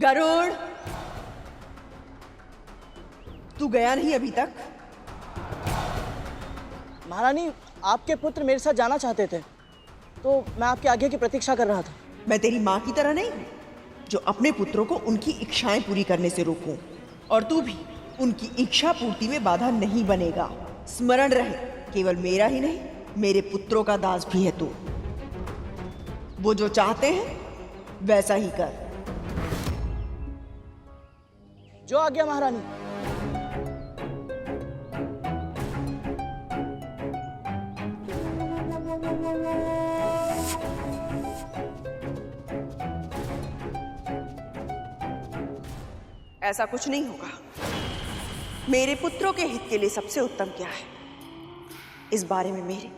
गरुड़, तू गया नहीं अभी तक? महारानी, आपके पुत्र मेरे साथ जाना चाहते थे, तो मैं आपके आज्ञा की प्रतीक्षा कर रहा था। मैं तेरी माँ की तरह नहीं हूँ जो अपने पुत्रों को उनकी इच्छाएं पूरी करने से रोकूं, और तू भी उनकी इच्छा पूर्ति में बाधा नहीं बनेगा। स्मरण रहे, केवल मेरा ही नहीं, मेरे पुत्रों का दास भी है तू। वो जो चाहते हैं वैसा ही कर। जो आज्ञा महारानी। ऐसा कुछ नहीं होगा। मेरे पुत्रों के हित के लिए सबसे उत्तम क्या है, इस बारे में मेरे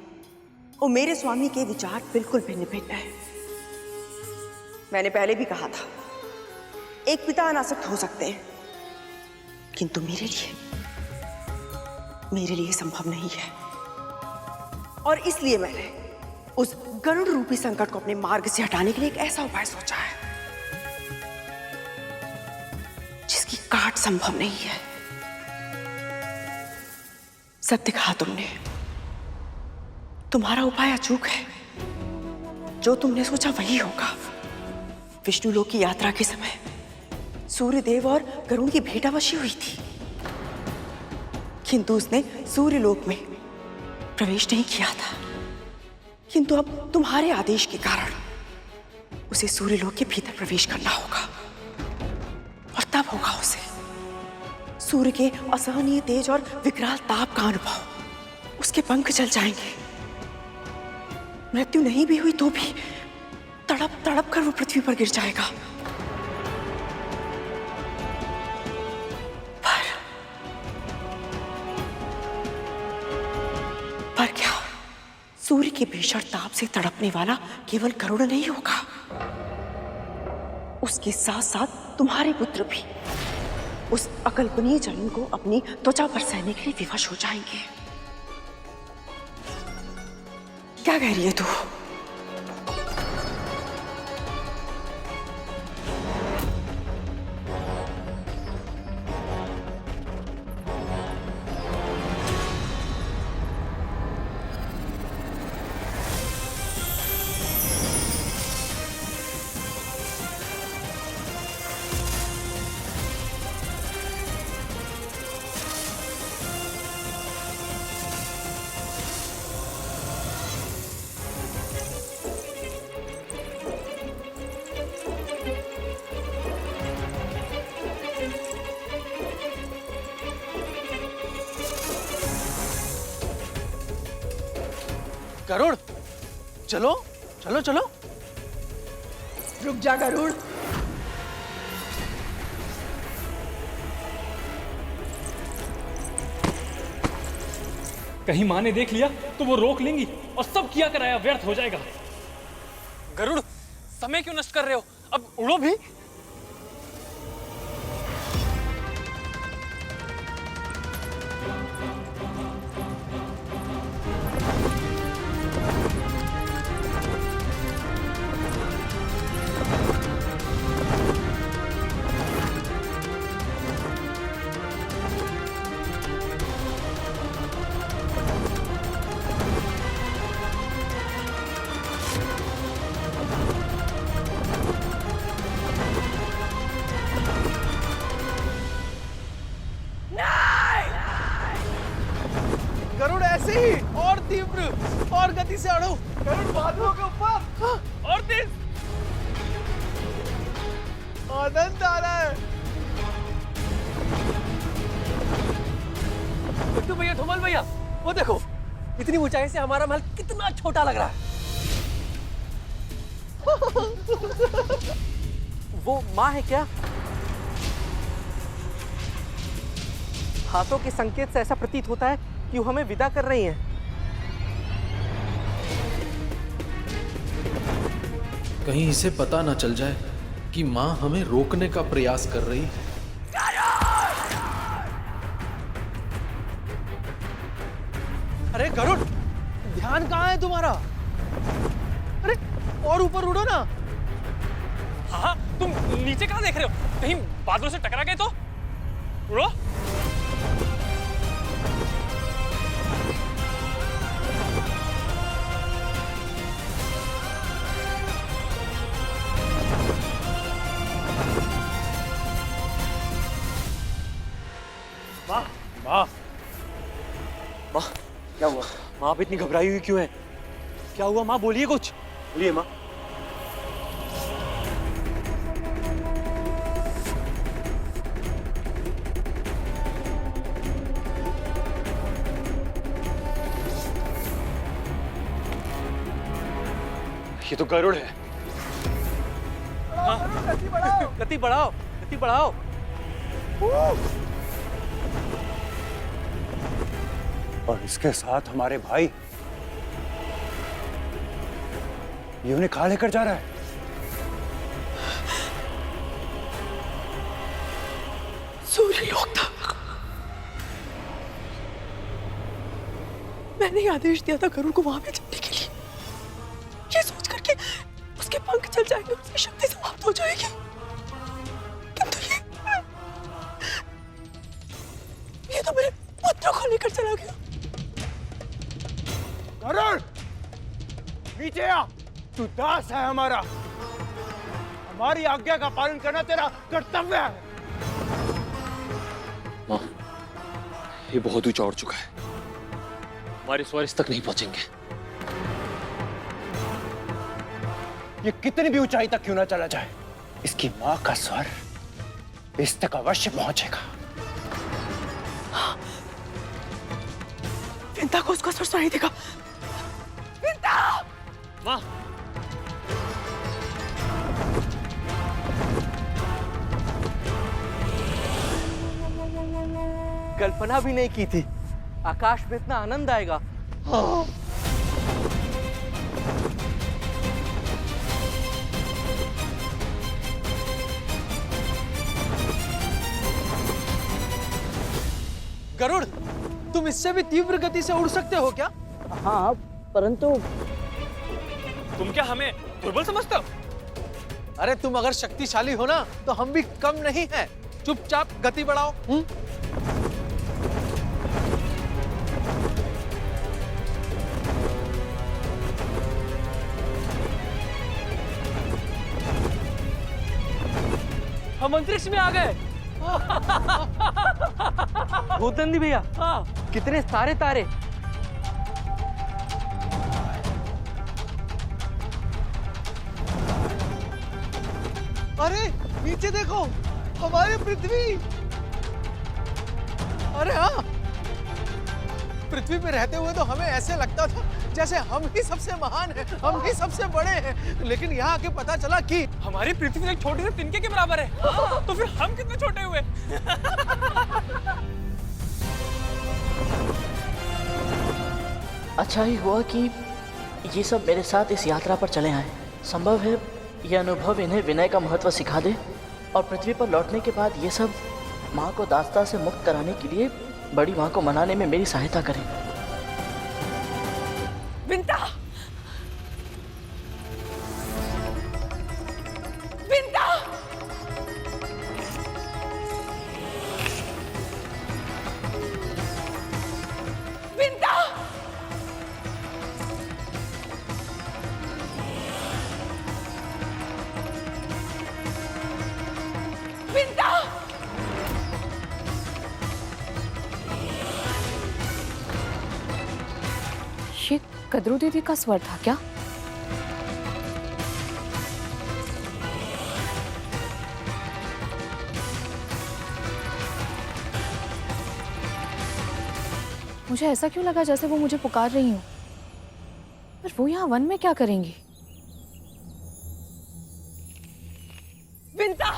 और मेरे स्वामी के विचार बिल्कुल भिन्न भिन्न हैं। मैंने पहले भी कहा था, एक पिता अनासक्त हो सकते हैं, किंतु मेरे लिए संभव नहीं है। और इसलिए मैंने उस गरुड़ रूपी संकट को अपने मार्ग से हटाने के लिए एक ऐसा उपाय सोचा है जिसकी काट संभव नहीं है। सत्य कहा तुमने, तुम्हारा उपाय अचूक है। जो तुमने सोचा वही होगा। विष्णु लोक की यात्रा के समय सूर्यदेव और गरुड़ की भेंटावशी हुई थी, किंतु उसने सूर्यलोक में प्रवेश नहीं किया था। किंतु अब तुम्हारे आदेश के कारण उसे सूर्यलोक के भीतर प्रवेश करना होगा, और तब होगा उसे सूर्य के असहनीय तेज और विकराल ताप का अनुभव। उसके पंख जल जाएंगे। मृत्यु नहीं भी हुई तो भी तड़प तड़प कर वो पृथ्वी पर गिर जाएगा। पर क्या सूर्य के भीषण ताप से तड़पने वाला केवल गरुड़ नहीं होगा, उसके साथ साथ तुम्हारे पुत्र भी उस अकल्पनीय जलन को अपनी त्वचा पर सहने के लिए विवश हो जाएंगे। क्या कह रही है तू? गरुड़, चलो चलो चलो। रुक जा गरुड़। कहीं माँ ने देख लिया तो वो रोक लेंगी और सब किया कराया व्यर्थ हो जाएगा। गरुड़, समय क्यों नष्ट कर रहे हो? अब उड़ो भी। गरुड़ ऐसे ही और तीव्र और गति से अड़ो। गरुड़ बादलों के ऊपर और तेज। आनंद आ रहा है। बिट्टू भैया, धूमल भैया, वो देखो, इतनी ऊंचाई से हमारा महल कितना छोटा लग रहा है। वो माँ है क्या? हाथों के संकेत से ऐसा प्रतीत होता है कि वो हमें विदा कर रही हैं। कहीं इसे पता ना चल जाए कि माँ हमें रोकने का प्रयास कर रही है। अरे गरुड़, ध्यान कहाँ है तुम्हारा? अरे और ऊपर उड़ो ना। हाँ, तुम नीचे कहाँ देख रहे हो? कहीं बादलों से टकरा गए तो? उड़ो। माँ माँ माँ, क्या हुआ? माँ आप इतनी घबराई हुई क्यों है? क्या हुआ माँ? बोलिए कुछ। बोलिए माँ। ये तो गरुड़ है। गति बढ़ाओ। गति बढ़ाओ, गति बढ़ाओ। और इसके साथ हमारे भाई, ये उन्हें कहाँ लेकर जा रहा है? सूर्य लोक तक। मैंने ही आदेश दिया था गरुड़ को वहां पे चढ़ने के लिए, ये सोच करके उसके पंख चल जाएंगे, उसकी शक्ति समाप्त हो जाएगी। किंतु ये तो मेरे पुत्र को लेकर चला गया। गरुड़, नीचे आ। तू दास है हमारा, हमारी आज्ञा का पालन करना तेरा कर्तव्य है। माँ, ये बहुत ऊंचा उड़ चुका है, हमारे स्वर इस तक नहीं पहुंचेंगे। ये कितनी भी ऊंचाई तक क्यों ना चला जाए, इसकी माँ का स्वर इस तक अवश्य पहुंचेगा। विंता को उसका स्वर सुनाई देगा। विंता! माँ, कल्पना भी नहीं की थी आकाश में इतना आनंद आएगा। गरुड़, तुम इससे भी तीव्र गति से उड़ सकते हो क्या? हाँ, परंतु तुम क्या हमें दुर्बल समझते हो? अरे तुम अगर शक्तिशाली हो ना तो हम भी कम नहीं हैं। चुपचाप गति बढ़ाओ। हम अंतरिक्ष में आ गए। भूतनंदी भैया, कितने सारे तारे। अरे नीचे देखो, हमारी पृथ्वी। अरे हाँ, पृथ्वी पे रहते हुए तो हमें ऐसे लगता था जैसे हम ही सबसे महान हैं, हम ही सबसे बड़े हैं, लेकिन यहाँ आके पता चला कि हमारी पृथ्वी एक छोटे से तिनके के बराबर है। तो फिर हम कितने छोटे हुए? अच्छा ही हुआ कि ये सब मेरे साथ इस यात्रा पर चले आए। संभव है यह अनुभव इन्हें विनय का महत्व सिखा दे और पृथ्वी पर लौटने के बाद ये सब माँ को दास्ता से मुक्त कराने के लिए बड़ी माँ को मनाने में मेरी सहायता करें। विंता! विंता! विंता! विंता! ये कद्रू दीदी का स्वर था क्या? मुझे ऐसा क्यों लगा जैसे वो मुझे पुकार रही हूँ। पर वो यहाँ वन में क्या करेंगी? विंता!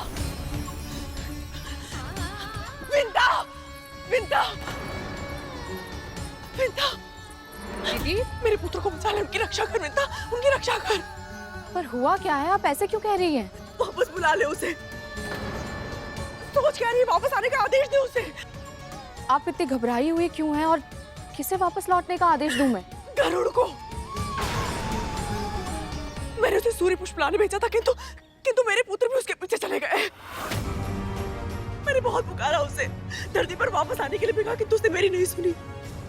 विंता! विंता! विंता! दीदी, मेरे पुत्र को बचा ले, उनकी रक्षा कर विंता, उनकी रक्षा कर। पर हुआ क्या है? आप ऐसे क्यों कह रही हैं? वापस बुला ले उसे। सोच क्या रही है? वापस आने का आदेश दे उसे। आप इतनी घबराई हुई क्यों हैं और किसे वापस लौटने का आदेश दूं मैं? गरुड़ को। मैंने उसे सूर्य पुष्प लाने भेजा था, किंतु मेरे पुत्र भी उसके पीछे चले गए। मैंने बहुत पुकारा उसे धरती पर वापस आने के लिए भी कहा, कि उसने मेरी नहीं सुनी।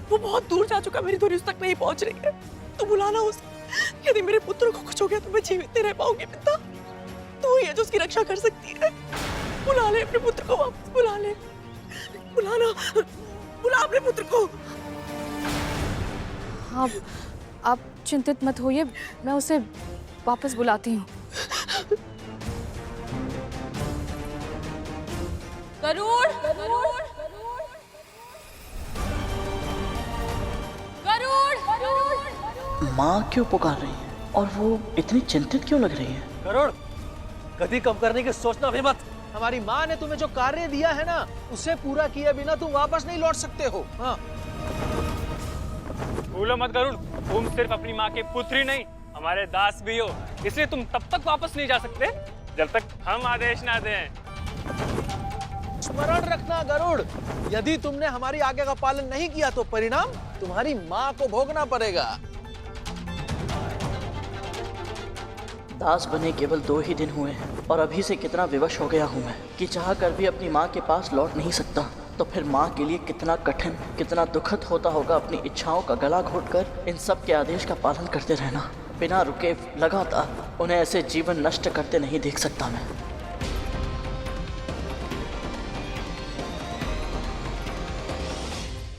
वो बहुत दूर जा चुका, मेरी ध्वनि उस तक नहीं पहुंच रही है। तू बुलाना उसे। यदि मेरे पुत्र को कुछ हो गया तो मैं जीवित नहीं रह पाऊंगी पिता। तू ही है जो उसकी रक्षा कर सकती है। बुला ले अपने पुत्र को वापस, बुला ले। बुलाना, बुला अपने पुत्र को। आप चिंतित मत होइए, मैं उसे वापस बुलाती हूँ। गरुड़, गरुड़, गरुड़। माँ क्यों पुकार रही है और वो इतनी चिंतित क्यों लग रही है? गरुड़, गति कम करने की सोचना भी मत। हमारी माँ ने तुम्हें जो कार्य दिया है ना, उसे पूरा किए बिना तुम वापस नहीं लौट सकते हो। हाँ। भूलो मत गरुड़, तुम सिर्फ अपनी माँ के पुत्र ही नहीं, हमारे दास भी हो। इसलिए तुम तब तक वापस नहीं जा सकते जब तक हम आदेश ना दें। स्मरण रखना गरुड़, यदि तुमने हमारी आज्ञा का पालन नहीं किया तो परिणाम तुम्हारी माँ को भोगना पड़ेगा। दास बने केवल 2 ही दिन हुए हैं और अभी से कितना विवश हो गया हूँ मैं कि चाह कर भी अपनी माँ के पास लौट नहीं सकता। तो फिर माँ के लिए कितना कठिन, कितना दुखद होता होगा अपनी इच्छाओं का गला घोटकर इन सब के आदेश का पालन करते रहना, बिना रुके लगातार। उन्हें ऐसे जीवन नष्ट करते नहीं देख सकता मैं।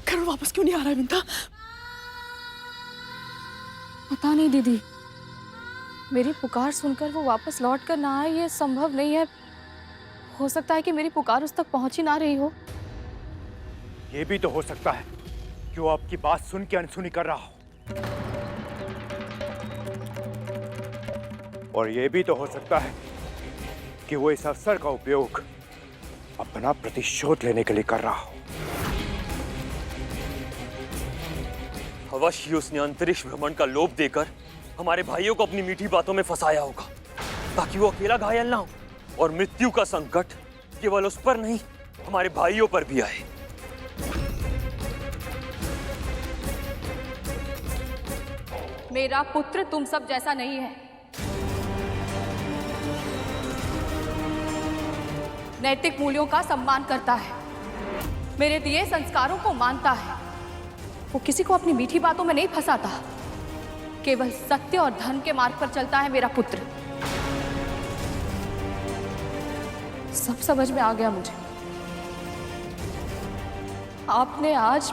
गरुड़ वापस क्यों नहीं आ रहा है विंता? पता नहीं दीदी, मेरी पुकार सुनकर वो वापस लौट कर ना आए, ये संभव नहीं है। हो सकता है कि मेरी पुकार उस तक पहुंच ही ना रही हो। ये भी तो हो सकता है कि वो आपकी बात सुन के अनसुनी कर रहा हो, और ये भी तो हो सकता है कि वो इस अवसर का उपयोग अपना प्रतिशोध लेने के लिए कर रहा हो। अवश्य उसने अंतरिक्ष भ्रमण का लोभ देकर हमारे भाइयों को अपनी मीठी बातों में फंसाया होगा, ताकि वो अकेला घायल ना हो और मृत्यु का संकट केवल उस पर नहीं, हमारे भाइयों पर भी आए। मेरा पुत्र तुम सब जैसा नहीं है। नैतिक मूल्यों का सम्मान करता है, मेरे दिए संस्कारों को मानता है। वो किसी को अपनी मीठी बातों में नहीं फंसाता, केवल सत्य और धर्म के मार्ग पर चलता है मेरा पुत्र। सब समझ में आ गया मुझे। आपने आज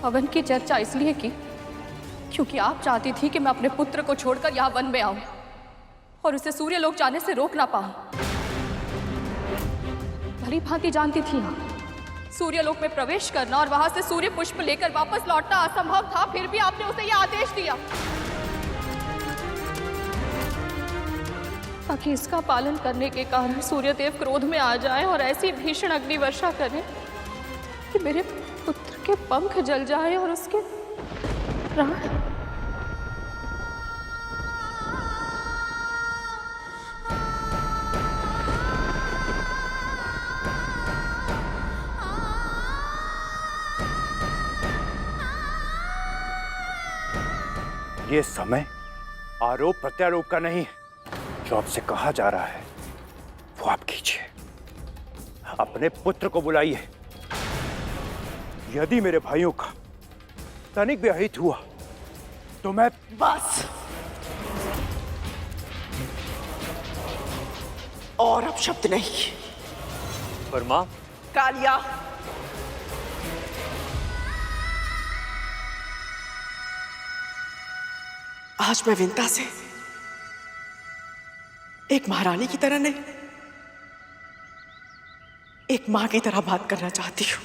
पवन की चर्चा इसलिए की क्योंकि आप चाहती थी कि मैं अपने पुत्र को छोड़कर यहाँ वन में आऊं और उसे सूर्यलोक जाने से रोक ना पाऊं। भली भांति जानती थी आप, सूर्यलोक में प्रवेश करना और वहां से सूर्य पुष्प लेकर वापस लौटना असंभव था, फिर भी आपने उसे यह आदेश दिया ताकि इसका पालन करने के कारण सूर्यदेव क्रोध में आ जाएं और ऐसी भीषण अग्नि वर्षा करें कि मेरे पुत्र के पंख जल जाएं और उसके प्राण। ये समय आरोप प्रत्यारोप का नहीं है। जो आपसे कहा जा रहा है वो आप कीजिए। अपने पुत्र को बुलाइए। यदि मेरे भाइयों का तनिक भी अहित हुआ तो मैं बस, और अब शब्द नहीं। पर मां, कालिया, आज मैं विंता से एक महारानी की तरह नहीं, एक मां की तरह बात करना चाहती हूं।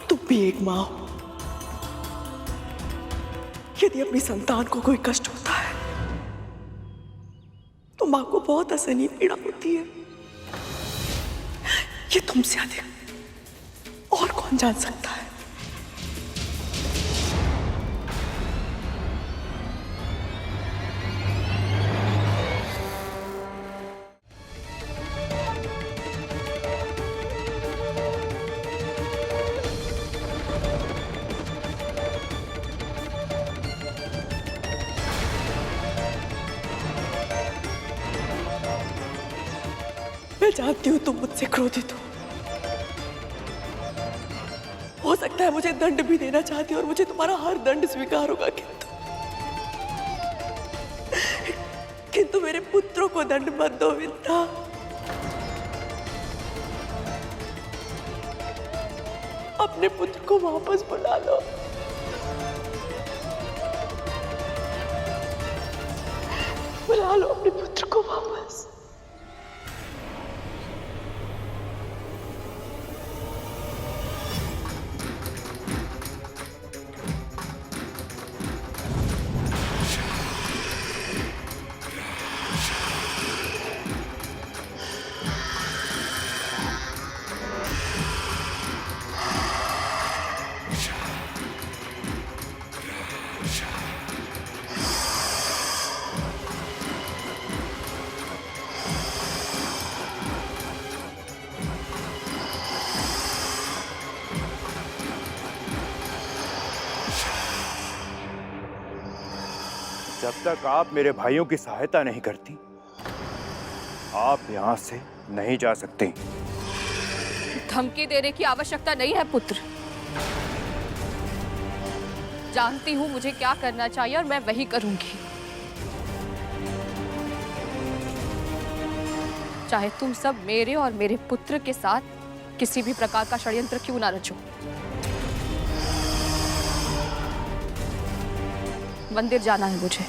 तुम भी एक मां हो। यदि अपनी संतान को कोई कष्ट होता है तो मां को बहुत असहनीय पीड़ा होती है। ये तुमसे अधिक और कौन जान सकता है। जानती हूँ तुम मुझसे क्रोधित हो सकता है मुझे दंड भी देना चाहती हो और मुझे तुम्हारा हर दंड स्वीकार होगा, किंतु मेरे पुत्रों को दंड मत दो विंता। अपने पुत्र को वापस बुला लो। बुला लो अपने पुत्र को वापस। जब तक आप मेरे भाइयों की सहायता नहीं करती, आप यहां से नहीं जा सकते। धमकी देने की आवश्यकता नहीं है पुत्र। जानती हूं मुझे क्या करना चाहिए और मैं वही करूंगी, चाहे तुम सब मेरे और मेरे पुत्र के साथ किसी भी प्रकार का षड्यंत्र क्यों ना रचो। मंदिर जाना है मुझे।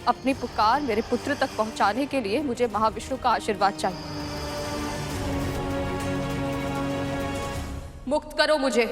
अपनी पुकार मेरे पुत्र तक पहुंचाने के लिए मुझे महाविष्णु का आशीर्वाद चाहिए। मुक्त करो मुझे।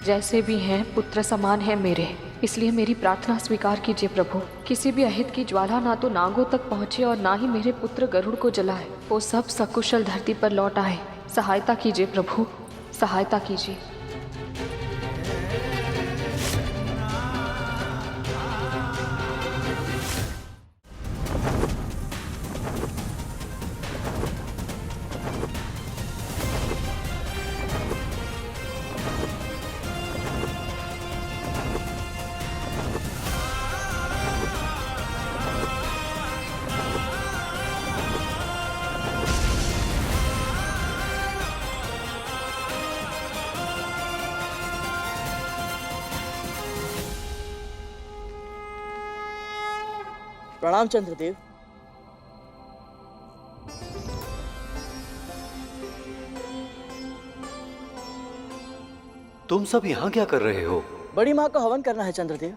जैसे भी हैं पुत्र समान है मेरे, इसलिए मेरी प्रार्थना स्वीकार कीजिए प्रभु। किसी भी अहित की ज्वाला ना तो नागों तक पहुँचे और ना ही मेरे पुत्र गरुड़ को जलाए। वो सब सकुशल धरती पर लौट आए। सहायता कीजिए प्रभु, सहायता कीजिए। प्रणाम चंद्रदेव। तुम सब यहाँ क्या कर रहे हो? बड़ी माँ का हवन करना है चंद्रदेव,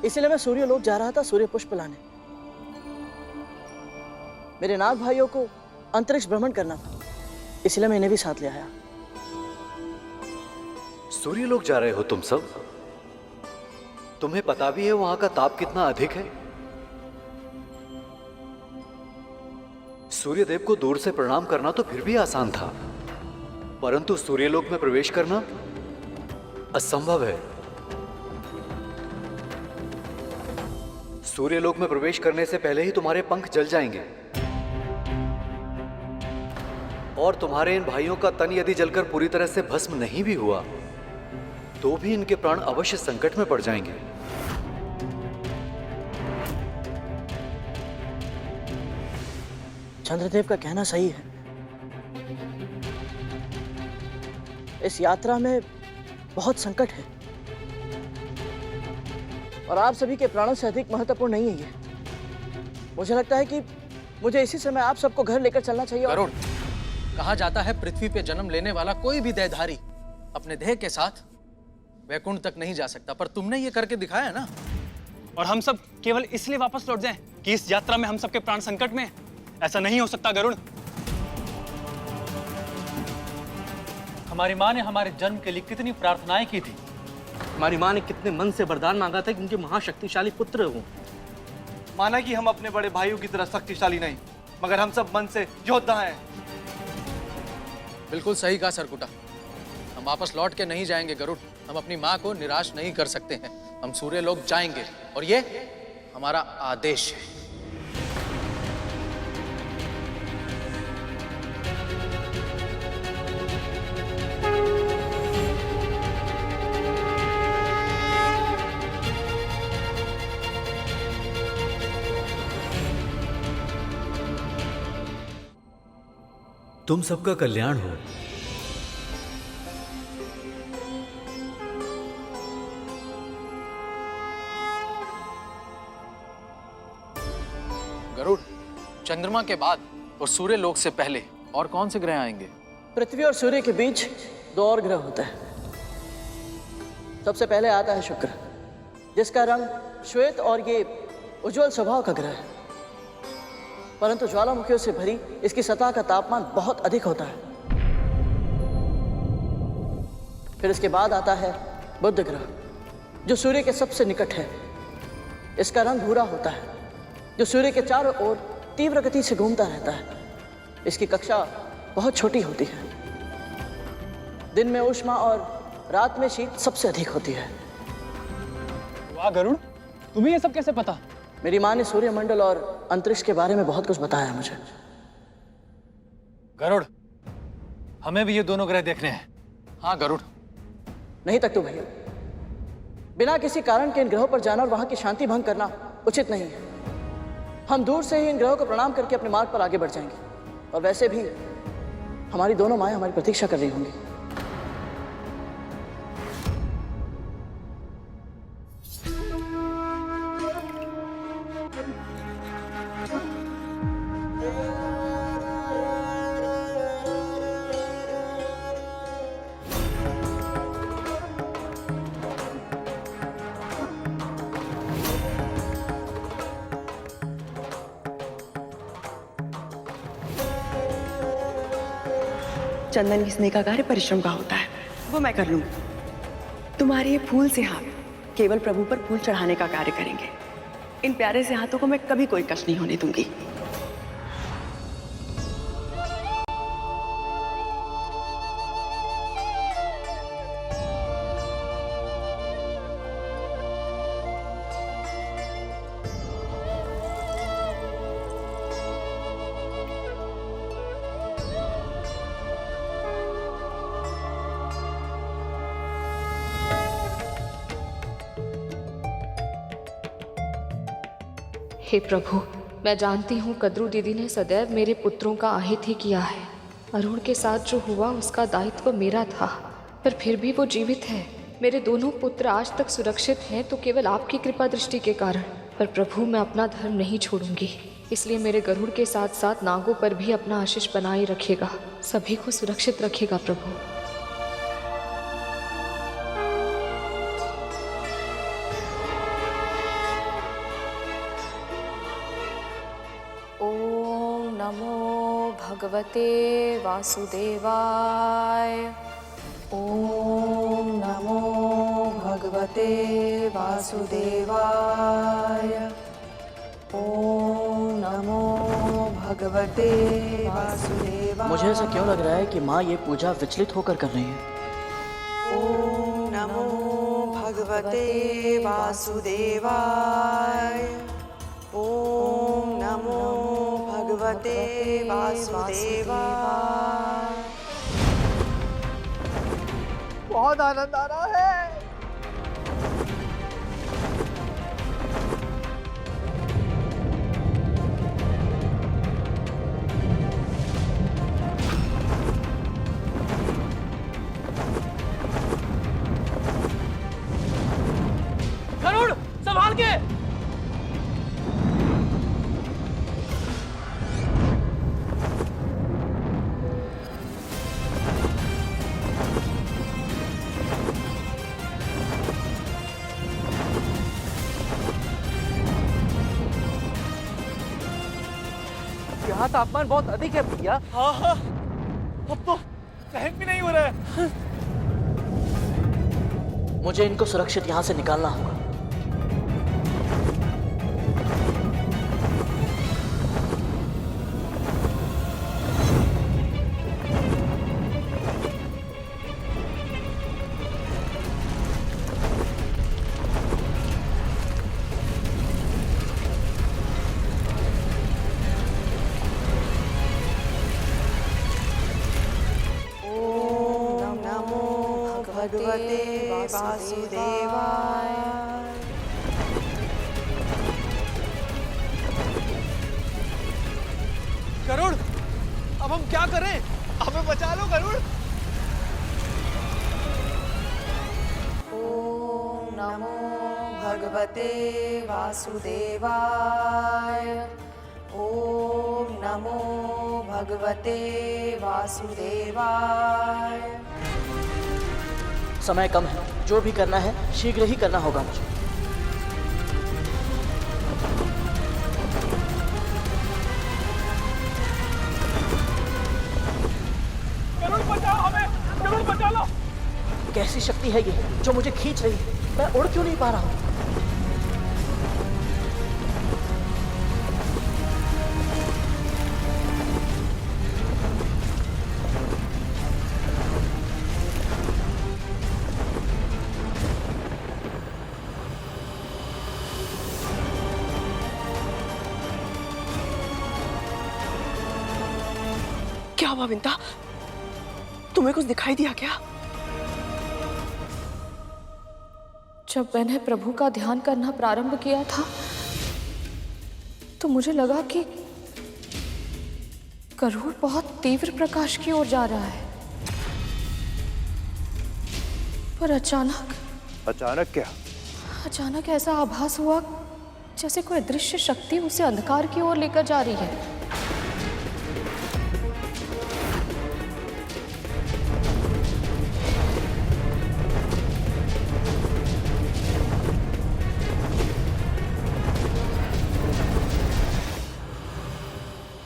इसलिए मैं सूर्यलोक जा रहा था सूर्य पुष्प लाने। मेरे नाग भाइयों को अंतरिक्ष भ्रमण करना था, इसलिए मैं इन्हें भी साथ ले आया। सूर्यलोक जा रहे हो तुम सब? तुम्हें पता भी है वहां का ताप कितना अधिक है? सूर्यदेव को दूर से प्रणाम करना तो फिर भी आसान था, परंतु सूर्यलोक में प्रवेश करना असंभव है। सूर्यलोक में प्रवेश करने से पहले ही तुम्हारे पंख जल जाएंगे और तुम्हारे इन भाइयों का तन यदि जलकर पूरी तरह से भस्म नहीं भी हुआ तो भी इनके प्राण अवश्य संकट में पड़ जाएंगे। चंद्रदेव का कहना सही है। इस यात्रा में बहुत संकट है और आप सभी के प्राणों से अधिक महत्वपूर्ण नहीं है ये। मुझे लगता है कि मुझे इसी समय आप सबको घर लेकर चलना चाहिए। गरुड़, कहा जाता है पृथ्वी पे जन्म लेने वाला कोई भी देहधारी अपने देह के साथ वैकुंठ तक नहीं जा सकता, पर तुमने ये करके दिखाया ना। और हम सब केवल इसलिए वापस लौट जाएं कि इस यात्रा में हम सबके प्राण संकट में हैं। ऐसा नहीं हो सकता गरुड़। हमारी माँ ने हमारे जन्म के लिए कितनी प्रार्थनाएं की थी। हमारी माँ ने कितने मन से वरदान मांगा था कि उनके महाशक्तिशाली पुत्र हों। माना कि हम अपने बड़े भाइयों की तरह शक्तिशाली नहीं, मगर हम सब मन से योद्धा हैं। बिल्कुल सही कहा सरकुटा। हम वापस लौट के नहीं जाएंगे गरुड़। हम अपनी माँ को निराश नहीं कर सकते हैं। हम सूर्य लोक जाएंगे और ये हमारा आदेश है। तुम सबका कल्याण हो। गरुड़, चंद्रमा के बाद और सूर्य लोक से पहले और कौन से ग्रह आएंगे? पृथ्वी और सूर्य के बीच 2 और ग्रह होता है। सबसे पहले आता है शुक्र, जिसका रंग श्वेत और ये उज्जवल स्वभाव का ग्रह है, परंतु ज्वालामुखियों से भरी इसकी सतह का तापमान बहुत अधिक होता है। फिर इसके बाद आता है बुध ग्रह, जो सूर्य के सबसे निकट है। इसका रंग भूरा होता है, जो सूर्य के चारों ओर तीव्र गति से घूमता रहता है। इसकी कक्षा बहुत छोटी होती है। दिन में ऊष्मा और रात में शीत सबसे अधिक होती है। वाह गरुड़, तुम्हें ये सब कैसे पता? मेरी माँ ने सूर्यमंडल और अंतरिक्ष के बारे में बहुत कुछ बताया है मुझे। गरुड़, हमें भी ये दोनों ग्रह देखने हैं। हाँ गरुड़। नहीं तक तो भैया, बिना किसी कारण के इन ग्रहों पर जाना और वहां की शांति भंग करना उचित नहीं है। हम दूर से ही इन ग्रहों को प्रणाम करके अपने मार्ग पर आगे बढ़ जाएंगे। और वैसे भी हमारी दोनों माएं हमारी प्रतीक्षा कर रही होंगी। चंदन घिसने का कार्य परिश्रम का होता है, वो मैं कर लूंगी। तुम्हारे ये फूल से हाथ केवल प्रभु पर फूल चढ़ाने का कार्य करेंगे। इन प्यारे से हाथों को मैं कभी कोई कष्ट नहीं होने दूंगी। हे प्रभु, मैं जानती हूँ कद्रू दीदी ने सदैव मेरे पुत्रों का आहित ही किया है। अरुण के साथ जो हुआ उसका दायित्व मेरा था, पर फिर भी वो जीवित है। मेरे दोनों पुत्र आज तक सुरक्षित हैं तो केवल आपकी कृपा दृष्टि के कारण। पर प्रभु, मैं अपना धर्म नहीं छोड़ूंगी, इसलिए मेरे गरुड़ के साथ साथ नागों पर भी अपना आशीष बनाए रखेगा। सभी को सुरक्षित रखेगा प्रभु। भगवते वासुदेवाय। ओम नमो भगवते वासुदेवाय। ओम नमो भगवते वासुदेवाय। मुझे ऐसा क्यों लग रहा है कि माँ ये पूजा विचलित होकर कर रही है? ओम नमो भगवते वासुदेवाय। ओम नमो भगवते वासुदेवाय। बहुत आनंद आ रहा है। गरुड़, संभाल के। यहाँ तापमान बहुत अधिक है भैया। हाँ हाँ, अब तो सहन भी नहीं हो रहा है। मुझे इनको सुरक्षित यहाँ से निकालना होगा। भगवते वासुदेवाय। गरुड़, अब हम क्या करें? हमें बचा लो गरुड़। ओम नमो भगवते वासुदेवाय। ओम नमो भगवते वासुदेवाय। समय कम है, जो भी करना है शीघ्र ही करना होगा मुझे। गरुड़ बचाओ हमें, गरुड़ बचा लो। कैसी शक्ति है ये जो मुझे खींच रही है? मैं उड़ क्यों नहीं पा रहा हूँ? क्या हुआ विंता? तुम्हें कुछ दिखाई दिया क्या? जब मैंने प्रभु का ध्यान करना प्रारंभ किया था तो मुझे लगा कि गरुड़ बहुत तीव्र प्रकाश की ओर जा रहा है, पर अचानक क्या? अचानक ऐसा आभास हुआ जैसे कोई दृश्य शक्ति उसे अंधकार की ओर लेकर जा रही है।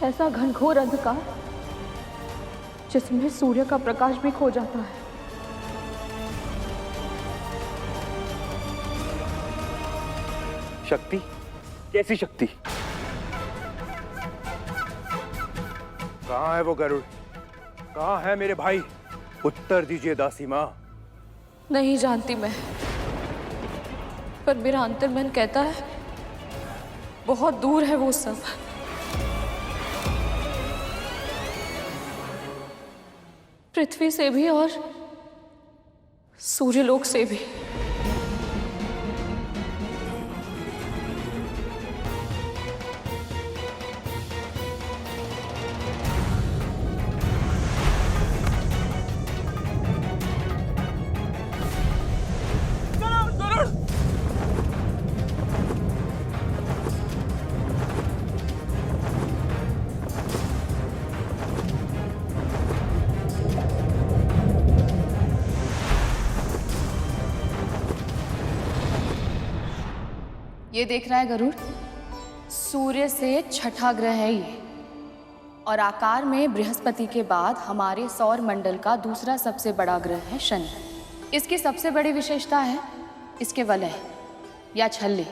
ऐसा घनघोर अंधकार जिसमें सूर्य का प्रकाश भी खो जाता है। शक्ति? कैसी शक्ति? कहाँ है वो गरुड़? कहाँ है मेरे भाई? उत्तर दीजिए दासी माँ। नहीं जानती मैं, पर मेरा अंतर्मन कहता है बहुत दूर है वो सब। पृथ्वी से भी और सूर्यलोक से भी। ये देख रहा है गरुड़? सूर्य से छठा ग्रह है ये, और आकार में बृहस्पति के बाद हमारे सौर मंडल का दूसरा सबसे बड़ा ग्रह है शनि। इसकी सबसे बड़ी विशेषता है इसके वलय या छल्ले,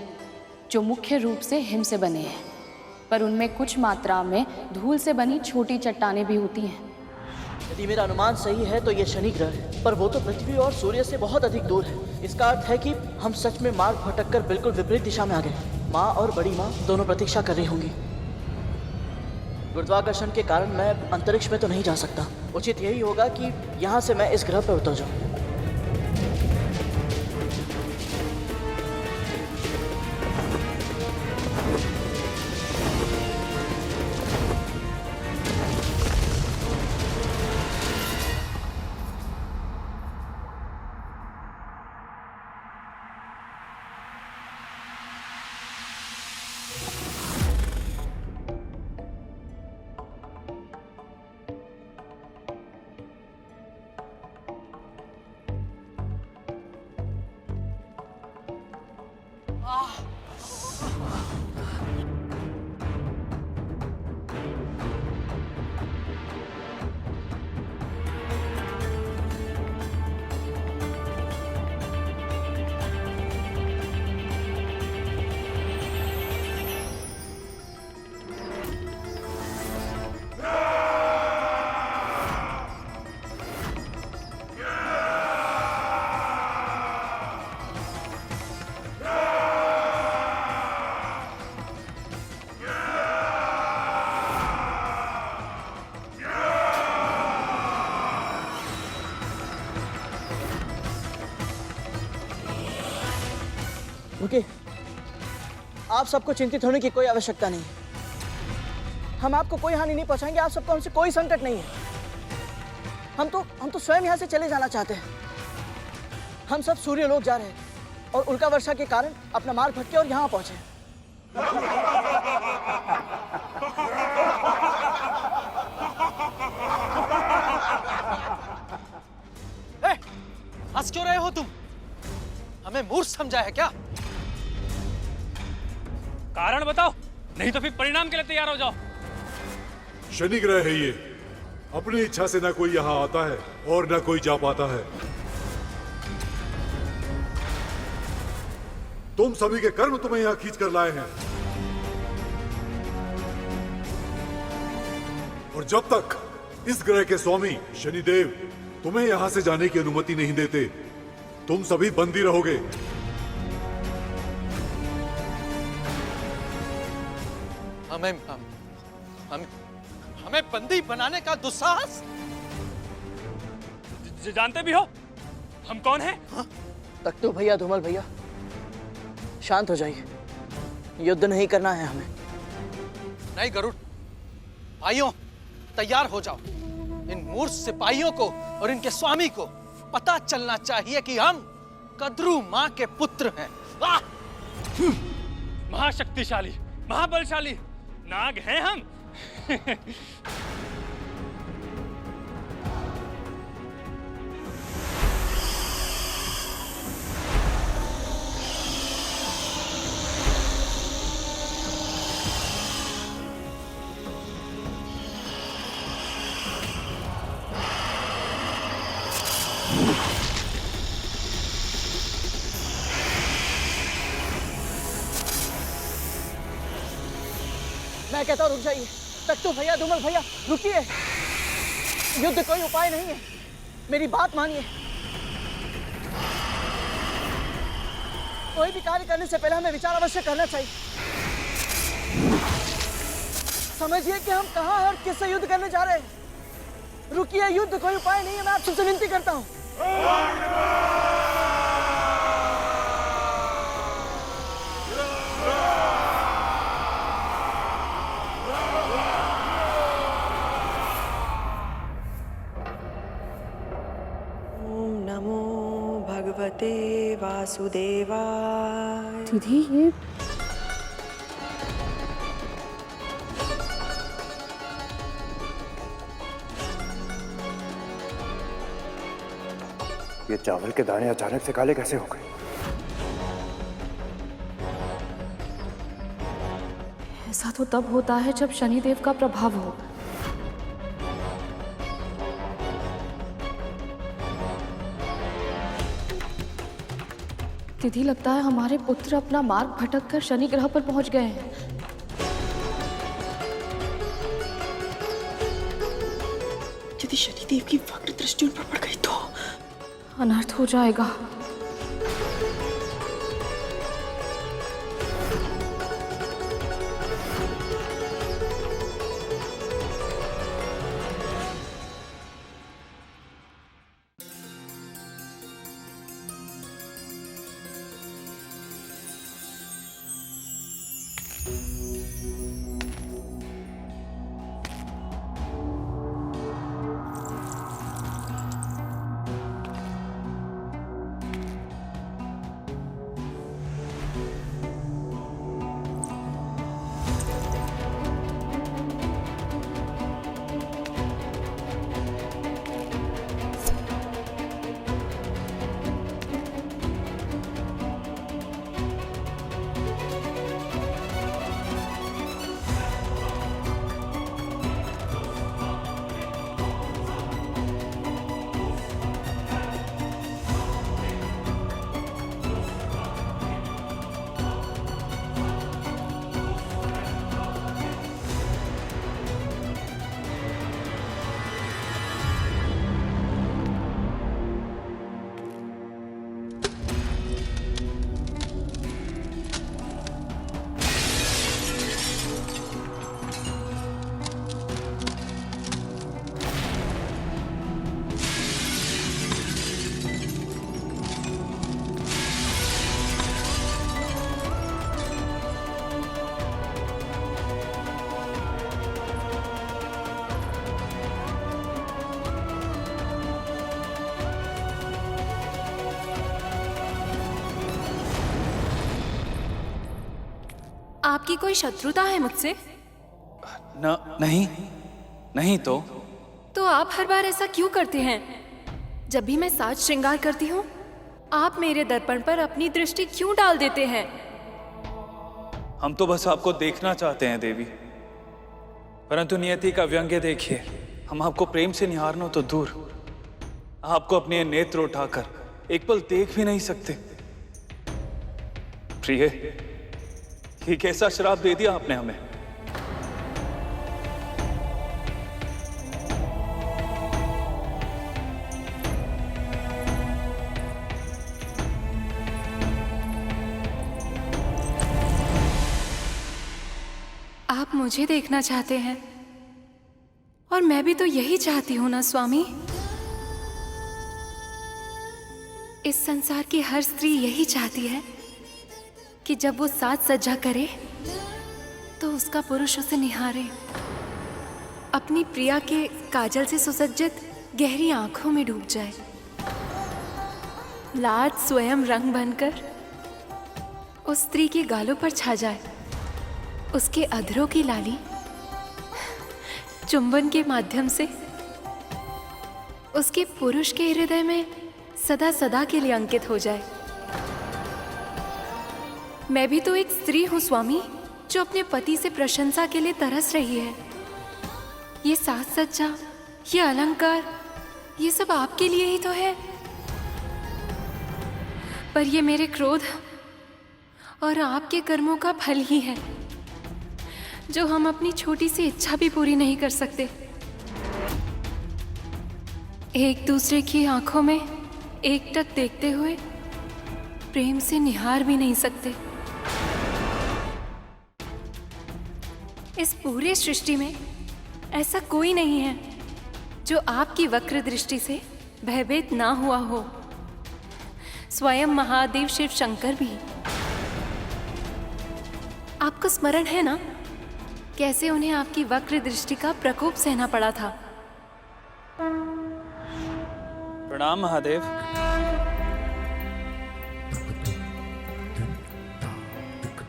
जो मुख्य रूप से हिम से बने हैं, पर उनमें कुछ मात्रा में धूल से बनी छोटी चट्टानें भी होती हैं। यदि मेरा अनुमान सही है तो ये शनि ग्रह है, पर वो तो पृथ्वी और सूर्य से बहुत अधिक दूर है। इसका अर्थ है कि हम सच में मार्ग भटककर बिल्कुल विपरीत दिशा में आ गए। माँ और बड़ी माँ दोनों प्रतीक्षा कर रही होंगी। गुरुत्वाकर्षण के कारण मैं अंतरिक्ष में तो नहीं जा सकता। उचित यही होगा कि यहाँ से मैं इस ग्रह पर उतर जाऊँ। रुकिए, आप सबको चिंतित होने की कोई आवश्यकता नहीं है। हम आपको कोई हानि नहीं पहुंचाएंगे, आप सबको हमसे कोई संकट नहीं है। हम तो स्वयं यहाँ से चले जाना चाहते हैं। हम सब सूर्य लोक जा रहे हैं और उल्का वर्षा के कारण अपना मार्ग भटके और यहाँ पहुंचे। हंस क्यों रहे हो तुम? हमें मूर्ख समझा है क्या? कारण बताओ, नहीं तो फिर परिणाम के लिए तैयार हो जाओ। शनि ग्रह है ये, अपनी इच्छा से ना कोई यहाँ आता है और ना कोई जा पाता है। तुम सभी के कर्म तुम्हें यहाँ खींच कर लाए हैं, और जब तक इस ग्रह के स्वामी शनिदेव तुम्हें यहां से जाने की अनुमति नहीं देते, तुम सभी बंदी रहोगे। हमें बंदी बनाने का दुस्साहस? जानते भी हो हम कौन हैं? तख्तू भैया, धूमल भैया, शांत हो जाइए। युद्ध नहीं करना है हमें। नहीं गरुड़, भाइयों तैयार हो जाओ। इन मूर्ख सिपाहियों को और इनके स्वामी को पता चलना चाहिए कि हम कद्रू मां के पुत्र हैं। महाशक्तिशाली, महाबलशाली नाग हैं हम। मैं कहता हूं रुक जाइए। तख्तू भैया, धूमल भैया, रुकिए। युद्ध कोई उपाय नहीं है, मेरी बात मानिए। कोई भी कार्य करने से पहले हमें विचार अवश्य करना चाहिए। समझिए कि हम कहां हैं और किससे युद्ध करने जा रहे हैं। रुकिए, युद्ध कोई उपाय नहीं है, मैं आप सबसे विनती करता हूं। भगवते वासुदेवाय। दीदी ये चावल के दाने अचानक से काले कैसे हो गए? ऐसा तो तब होता है जब शनिदेव का प्रभाव हो। दीदी लगता है हमारे पुत्र अपना मार्ग भटक कर शनि ग्रह पर पहुंच गए हैं। यदि शनिदेव की वक्र दृष्टि उन पर पड़ गई तो अनर्थ हो जाएगा। आपकी कोई शत्रुता है मुझसे? नहीं, नहीं तो आप हर बार ऐसा क्यों करते हैं? जब भी मैं साज श्रृंगार करती हूँ, आप मेरे दर्पण पर अपनी दृष्टि क्यों डाल देते हैं? हम तो बस आपको देखना चाहते हैं देवी, परंतु नियति का व्यंग्य देखिए। हम आपको प्रेम से निहारना तो दूर, आपको अपने नेत्र उठाकर एक पल देख भी नहीं सकते। प्रिय, ये कैसा श्राप दे दिया आपने हमें? आप मुझे देखना चाहते हैं और मैं भी तो यही चाहती हूं ना स्वामी। इस संसार की हर स्त्री यही चाहती है कि जब वो साज सज्जा करे तो उसका पुरुष उसे निहारे, अपनी प्रिया के काजल से सुसज्जित गहरी आंखों में डूब जाए, लाज स्वयं रंग बनकर उस स्त्री के गालों पर छा जाए, उसके अधरों की लाली चुंबन के माध्यम से उसके पुरुष के हृदय में सदा सदा के लिए अंकित हो जाए। मैं भी तो एक स्त्री हूं स्वामी, जो अपने पति से प्रशंसा के लिए तरस रही है। ये साज सज्जा, ये अलंकार, ये सब आपके लिए ही तो है। पर ये मेरे क्रोध और आपके कर्मों का फल ही है, जो हम अपनी छोटी सी इच्छा भी पूरी नहीं कर सकते। एक दूसरे की आंखों में एकटक देखते हुए प्रेम से निहार भी नहीं सकते। इस पूरे सृष्टि में ऐसा कोई नहीं है जो आपकी वक्र दृष्टि से भयभीत ना हुआ हो, स्वयं महादेव शिव शंकर भी। आपको स्मरण है ना कैसे उन्हें आपकी वक्र दृष्टि का प्रकोप सहना पड़ा था? प्रणाम महादेव।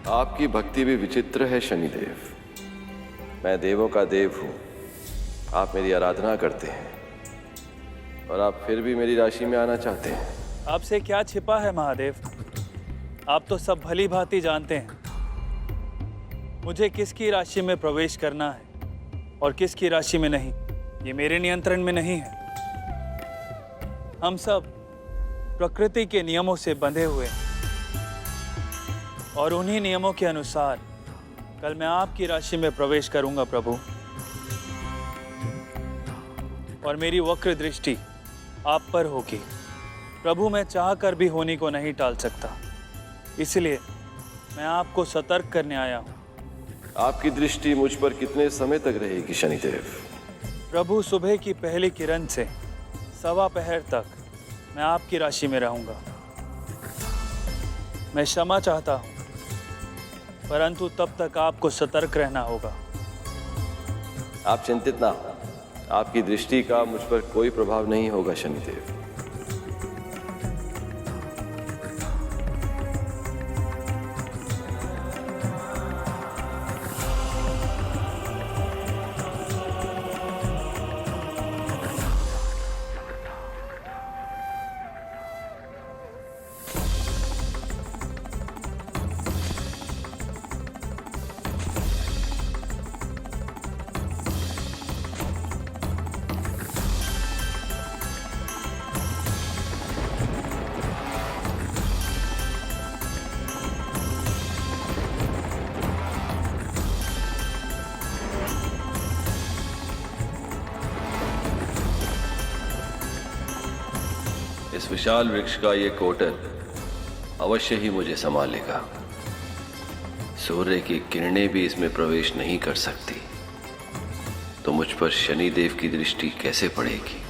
आपकी भक्ति भी विचित्र है शनिदेव। मैं देवों का देव हूं, आप मेरी आराधना करते हैं और आप फिर भी मेरी राशि में आना चाहते हैं। आपसे क्या छिपा है महादेव? आप तो सब भली भांति जानते हैं मुझे किसकी राशि में प्रवेश करना है और किसकी राशि में नहीं। ये मेरे नियंत्रण में नहीं है। हम सब प्रकृति के नियमों से बंधे हुए हैं और उन्हीं नियमों के अनुसार कल मैं आपकी राशि में प्रवेश करूंगा प्रभु, और मेरी वक्र दृष्टि आप पर होगी प्रभु। मैं चाहकर भी होनी को नहीं टाल सकता, इसलिए मैं आपको सतर्क करने आया हूं। आपकी दृष्टि मुझ पर कितने समय तक रहेगी शनिदेव? प्रभु, सुबह की पहली किरण से सवा पहर तक मैं आपकी राशि में रहूंगा। मैं क्षमा चाहता हूं, परंतु तब तक आपको सतर्क रहना होगा। आप चिंतित ना हो, आपकी दृष्टि का मुझ पर कोई प्रभाव नहीं होगा शनिदेव। इस विशाल वृक्ष का ये कोटल अवश्य ही मुझे संभालेगा। सूर्य की किरणें भी इसमें प्रवेश नहीं कर सकती, तो मुझ पर शनिदेव की दृष्टि कैसे पड़ेगी?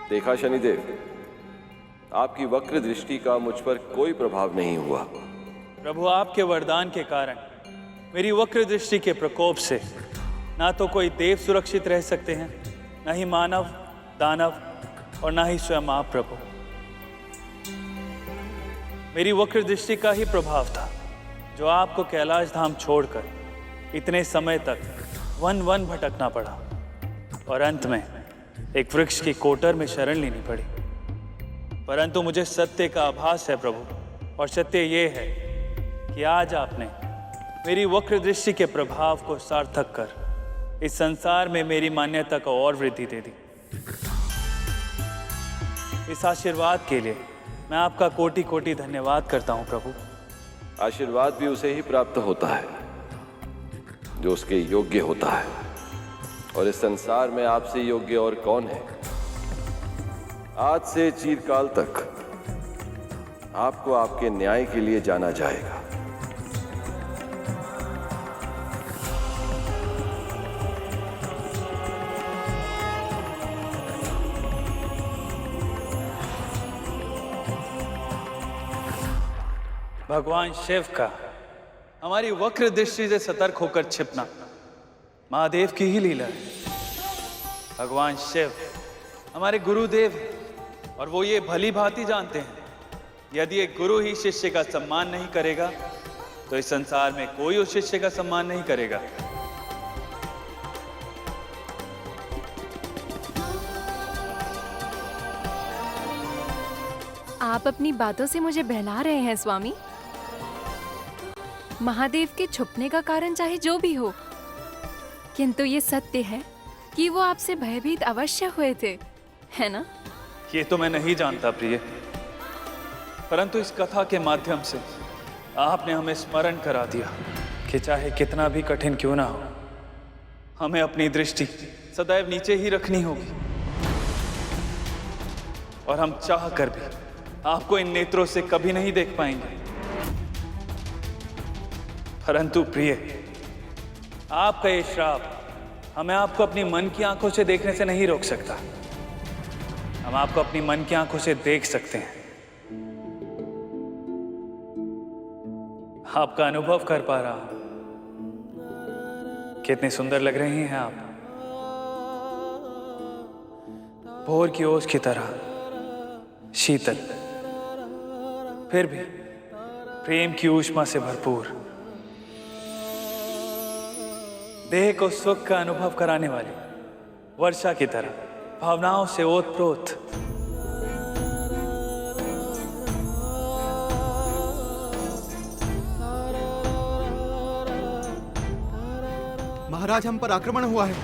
देखा शनिदेव, आपकी वक्र दृष्टि का मुझ पर कोई प्रभाव नहीं हुआ। प्रभु, आपके वरदान के कारण मेरी वक्र दृष्टि के प्रकोप से ना तो कोई देव सुरक्षित रह सकते हैं, ना ही मानव, दानव और ना ही स्वयं आप प्रभु। मेरी वक्र दृष्टि का ही प्रभाव था जो आपको कैलाश धाम छोड़कर इतने समय तक वन वन भटकना पड़ा और अंत में एक वृक्ष की कोटर में शरण लेनी पड़ी। परंतु मुझे सत्य का आभास है प्रभु, और सत्य ये है कि आज आपने मेरी वक्र दृष्टि के प्रभाव को सार्थक कर इस संसार में मेरी मान्यता को और वृद्धि दे दी। इस आशीर्वाद के लिए मैं आपका कोटि कोटि धन्यवाद करता हूं प्रभु। आशीर्वाद भी उसे ही प्राप्त होता है जो उसके योग्य होता है, और इस संसार में आपसे योग्य और कौन है। आज से चिरकाल तक आपको आपके न्याय के लिए जाना जाएगा। भगवान शिव का हमारी वक्र दृष्टि से सतर्क होकर छिपना महादेव की ही लीला है। भगवान शिव हमारे गुरुदेव हैं और वो ये भली भांति जानते हैं यदि एक गुरु ही शिष्य का सम्मान नहीं करेगा तो इस संसार में कोई उस शिष्य का सम्मान नहीं करेगा। आप अपनी बातों से मुझे बहला रहे हैं स्वामी। महादेव के छुपने का कारण चाहे जो भी हो, किंतु ये सत्य है कि वो आपसे भयभीत अवश्य हुए थे, है ना? ये तो मैं नहीं जानता प्रिय, परंतु इस कथा के माध्यम से आपने हमें स्मरण करा दिया कि चाहे कितना भी कठिन क्यों ना हो, हमें अपनी दृष्टि सदैव नीचे ही रखनी होगी। और हम चाह कर भी आपको इन नेत्रों से कभी नहीं देख पाएंगे। परंतु प्रिय, आपका ये श्राप हमें आपको अपनी मन की आंखों से देखने से नहीं रोक सकता। हम आपको अपनी मन की आंखों से देख सकते हैं। आपका अनुभव कर पा रहा हूं। कितनी सुंदर लग रही हैं आप, भोर की ओस की तरह शीतल, फिर भी प्रेम की ऊष्मा से भरपूर, देह को सुख का अनुभव कराने वाली वर्षा की तरह भावनाओं से ओतप्रोत। महाराज, हम पर आक्रमण हुआ है।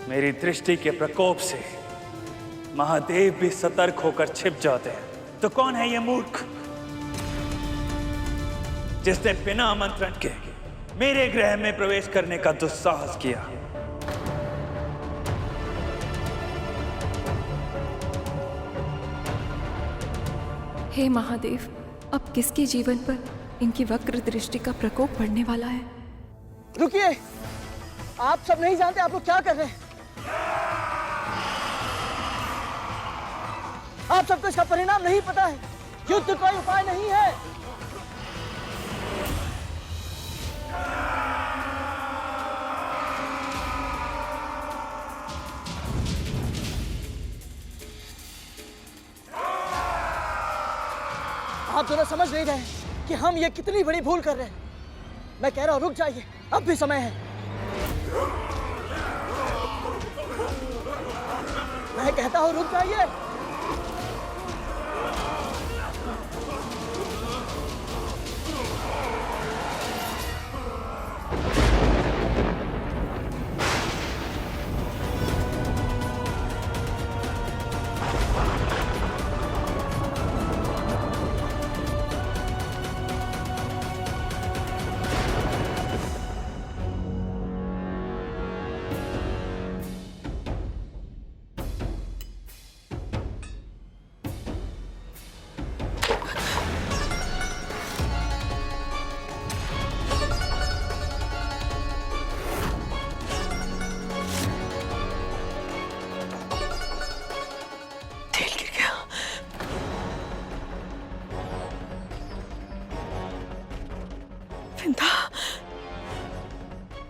मेरी दृष्टि के प्रकोप से महादेव भी सतर्क होकर छिप जाते हैं, तो कौन है ये मूर्ख जिसने बिना आमंत्रण के मेरे गृह में प्रवेश करने का दुस्साहस किया? हे महादेव, अब किसके जीवन पर इनकी वक्र दृष्टि का प्रकोप पड़ने वाला है? रुकिए, आप सब नहीं जानते आप लोग क्या कर रहे हैं। आप सबको इसका परिणाम नहीं पता है। युद्ध कोई उपाय नहीं है। आप दोनों समझ नहीं रहे कि हम ये कितनी बड़ी भूल कर रहे हैं। मैं कह रहा हूं रुक जाइए, अब भी समय है। मैं कहता हूं रुक जाइए।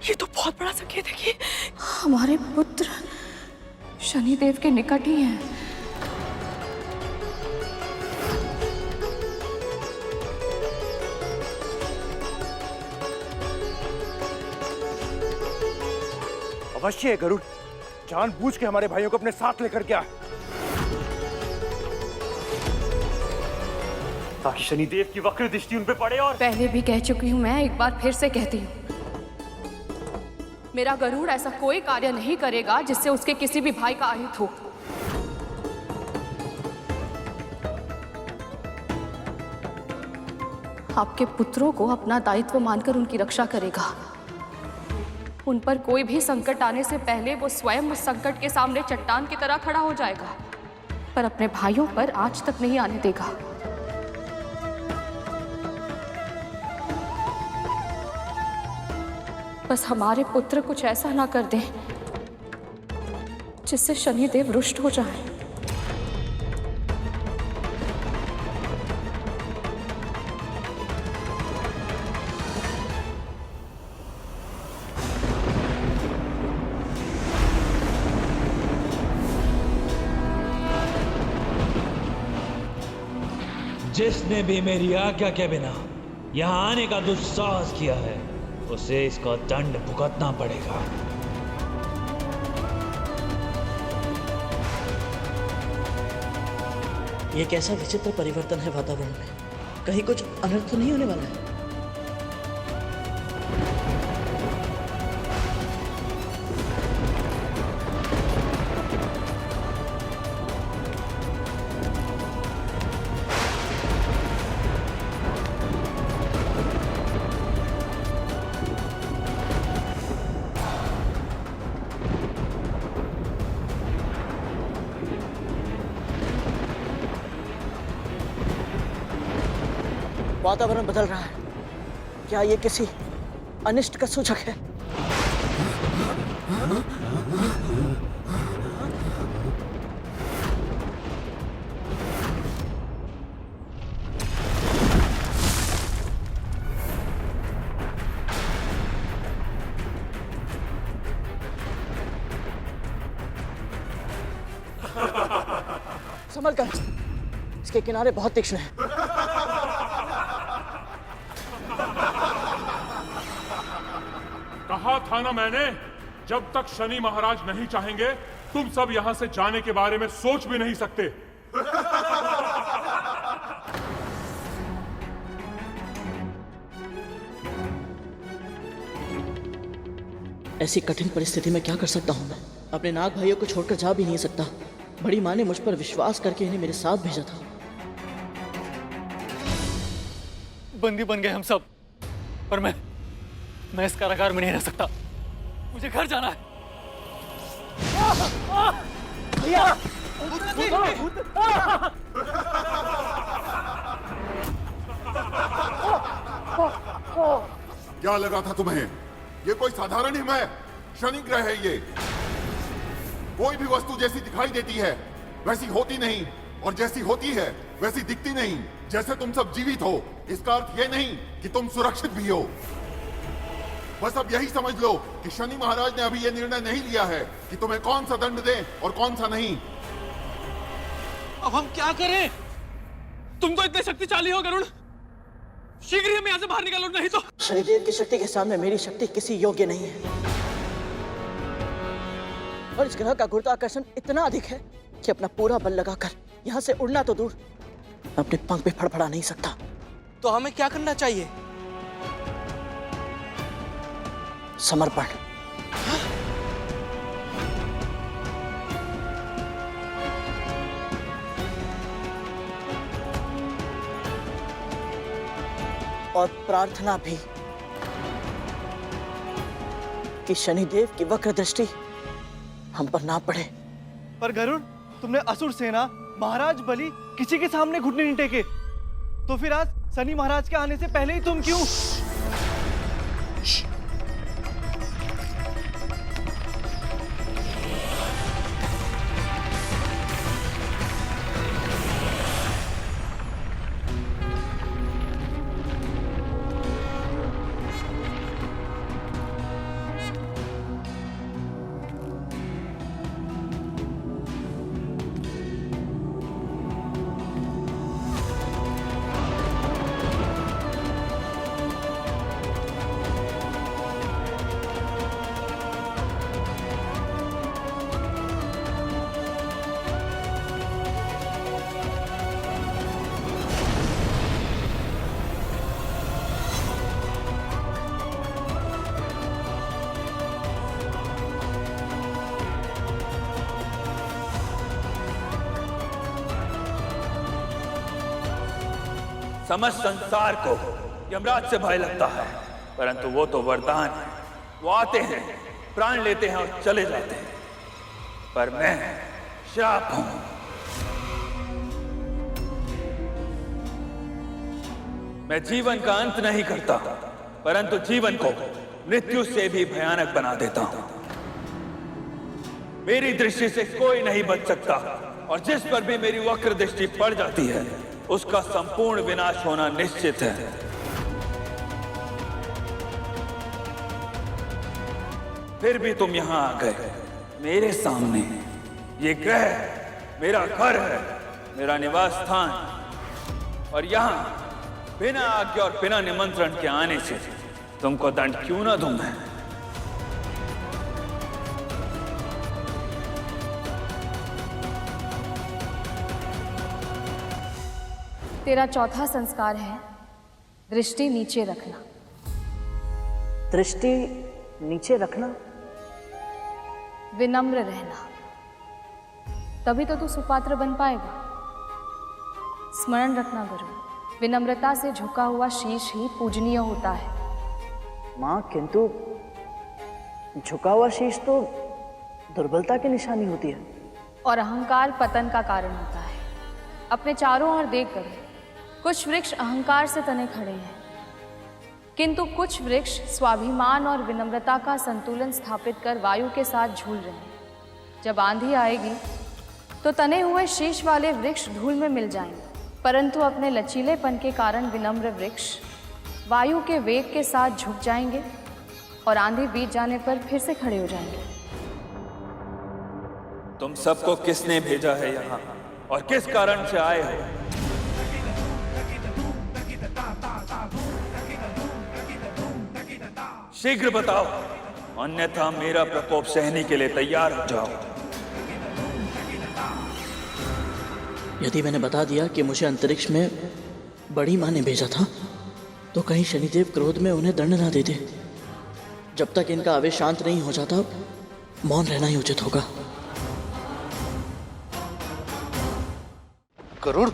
ये तो बहुत बड़ा संकेत है कि हमारे पुत्र शनिदेव के निकट ही हैं। अवश्य है गरुड़, जानबूझ के हमारे भाइयों को अपने साथ लेकर गया ताकि शनिदेव की वक्र दृष्टि उन पे पड़े। और पहले भी कह चुकी हूं, मैं एक बार फिर से कहती हूँ, मेरा गरुड़ ऐसा कोई कार्य नहीं करेगा जिससे उसके किसी भी भाई का अहित हो। आपके पुत्रों को अपना दायित्व मानकर उनकी रक्षा करेगा। उन पर कोई भी संकट आने से पहले वो स्वयं उस संकट के सामने चट्टान की तरह खड़ा हो जाएगा, पर अपने भाइयों पर आंच तक नहीं आने देगा। बस हमारे पुत्र कुछ ऐसा ना कर दें जिससे शनिदेव रुष्ट हो जाए। जिसने भी मेरी आज्ञा के बिना यहाँ आने का दुस्साहस किया है उसे इसका दंड भुगतना पड़ेगा। ये कैसा विचित्र परिवर्तन है वातावरण में, कहीं कुछ अनर्थ तो नहीं होने वाला है? वातावरण बदल रहा है, क्या ये किसी अनिष्ट का सूचक है? संभल कर, इसके किनारे बहुत तीक्ष्ण है। कहा था ना मैंने, जब तक शनि महाराज नहीं चाहेंगे तुम सब यहां से जाने के बारे में सोच भी नहीं सकते। ऐसी कठिन परिस्थिति में क्या कर सकता हूं मैं? अपने नाग भाइयों को छोड़कर जा भी नहीं सकता। बड़ी माँ ने मुझ पर विश्वास करके इन्हें मेरे साथ भेजा था। बंदी बन गए हम सब, पर मैं इस कारागार में नहीं रह सकता। मुझे घर जाना है। भैया! क्या लगा था तुम्हें? ये कोई साधारण हिम है? शनि ग्रह है ये। कोई भी वस्तु जैसी दिखाई देती है वैसी होती नहीं, और जैसी होती है वैसी दिखती नहीं। जैसे तुम सब जीवित हो, इसका अर्थ ये नहीं कि तुम सुरक्षित भी हो। बस अब यही समझ लो कि शनि महाराज ने अभी यह निर्णय नहीं लिया है कि तुम्हें कौन सा दंड दे और कौन सा नहीं। अब हम क्या करें? तुम तो इतने शक्तिशाली हो गरुड़, शीघ्र ही हमें यहाँ से बाहर निकालो, नहीं तो। शनिदेव की शक्ति के सामने मेरी शक्ति किसी योग्य नहीं है, और इस ग्रह का गुरुत्वाकर्षण इतना अधिक है कि अपना पूरा बल लगाकर यहाँ से उड़ना तो दूर, अपने पंख भी फड़फड़ा नहीं सकता। तो हमें क्या करना चाहिए? समर्पण। और प्रार्थना भी कि शनिदेव की वक्र दृष्टि हम पर ना पड़े। पर गरुड़, तुमने असुर सेना, महाराज बलि किसी के सामने घुटने नहीं टेके, तो फिर आज शनि महाराज के आने से पहले ही तुम क्यों? समस्त संसार को यमराज से भय लगता है, परंतु वो तो वरदान है। वो आते हैं, प्राण लेते हैं और चले जाते हैं, पर मैं श्राप हूं। मैं जीवन का अंत नहीं करता, परंतु जीवन को मृत्यु से भी भयानक बना देता हूं। मेरी दृष्टि से कोई नहीं बच सकता, और जिस पर भी मेरी वक्र दृष्टि पड़ जाती है उसका संपूर्ण विनाश होना निश्चित है। फिर भी तुम यहां आ गए मेरे सामने। ये ग्रह मेरा घर है, मेरा निवास स्थान, और यहां बिना आज्ञा और बिना निमंत्रण के आने से तुमको दंड क्यों ना दूं मैं? तेरा चौथा संस्कार है दृष्टि नीचे रखना। दृष्टि नीचे रखना? विनम्र रहना, तभी तो तू सुपात्र बन पाएगा। स्मरण रखना गुरु, विनम्रता से झुका हुआ शीश ही पूजनीय होता है। माँ, किंतु झुका हुआ शीश तो दुर्बलता की निशानी होती है। और अहंकार पतन का कारण होता है। अपने चारों ओर देख कर कुछ वृक्ष अहंकार से तने खड़े हैं, किंतु कुछ वृक्ष स्वाभिमान और विनम्रता का संतुलन स्थापित कर वायु के साथ झूल रहे हैं। जब आंधी आएगी तो तने हुए शीश वाले वृक्ष धूल में मिल जाएंगे, परंतु अपने लचीलेपन के कारण विनम्र वृक्ष वायु के वेग के साथ झुक जाएंगे और आंधी बीत जाने पर फिर से खड़े हो जाएंगे। तुम सबको किसने भेजा है यहाँ और किस कारण से आए हो? शीघ्र बताओ, अन्यथा मेरा प्रकोप सहने के लिए तैयार हो जाओ। यदि मैंने बता दिया कि मुझे अंतरिक्ष में बड़ी माँ ने भेजा था, तो कहीं शनिदेव क्रोध में उन्हें दंड ना देते। जब तक इनका आवेश शांत नहीं हो जाता, मौन रहना ही उचित होगा। गरुड़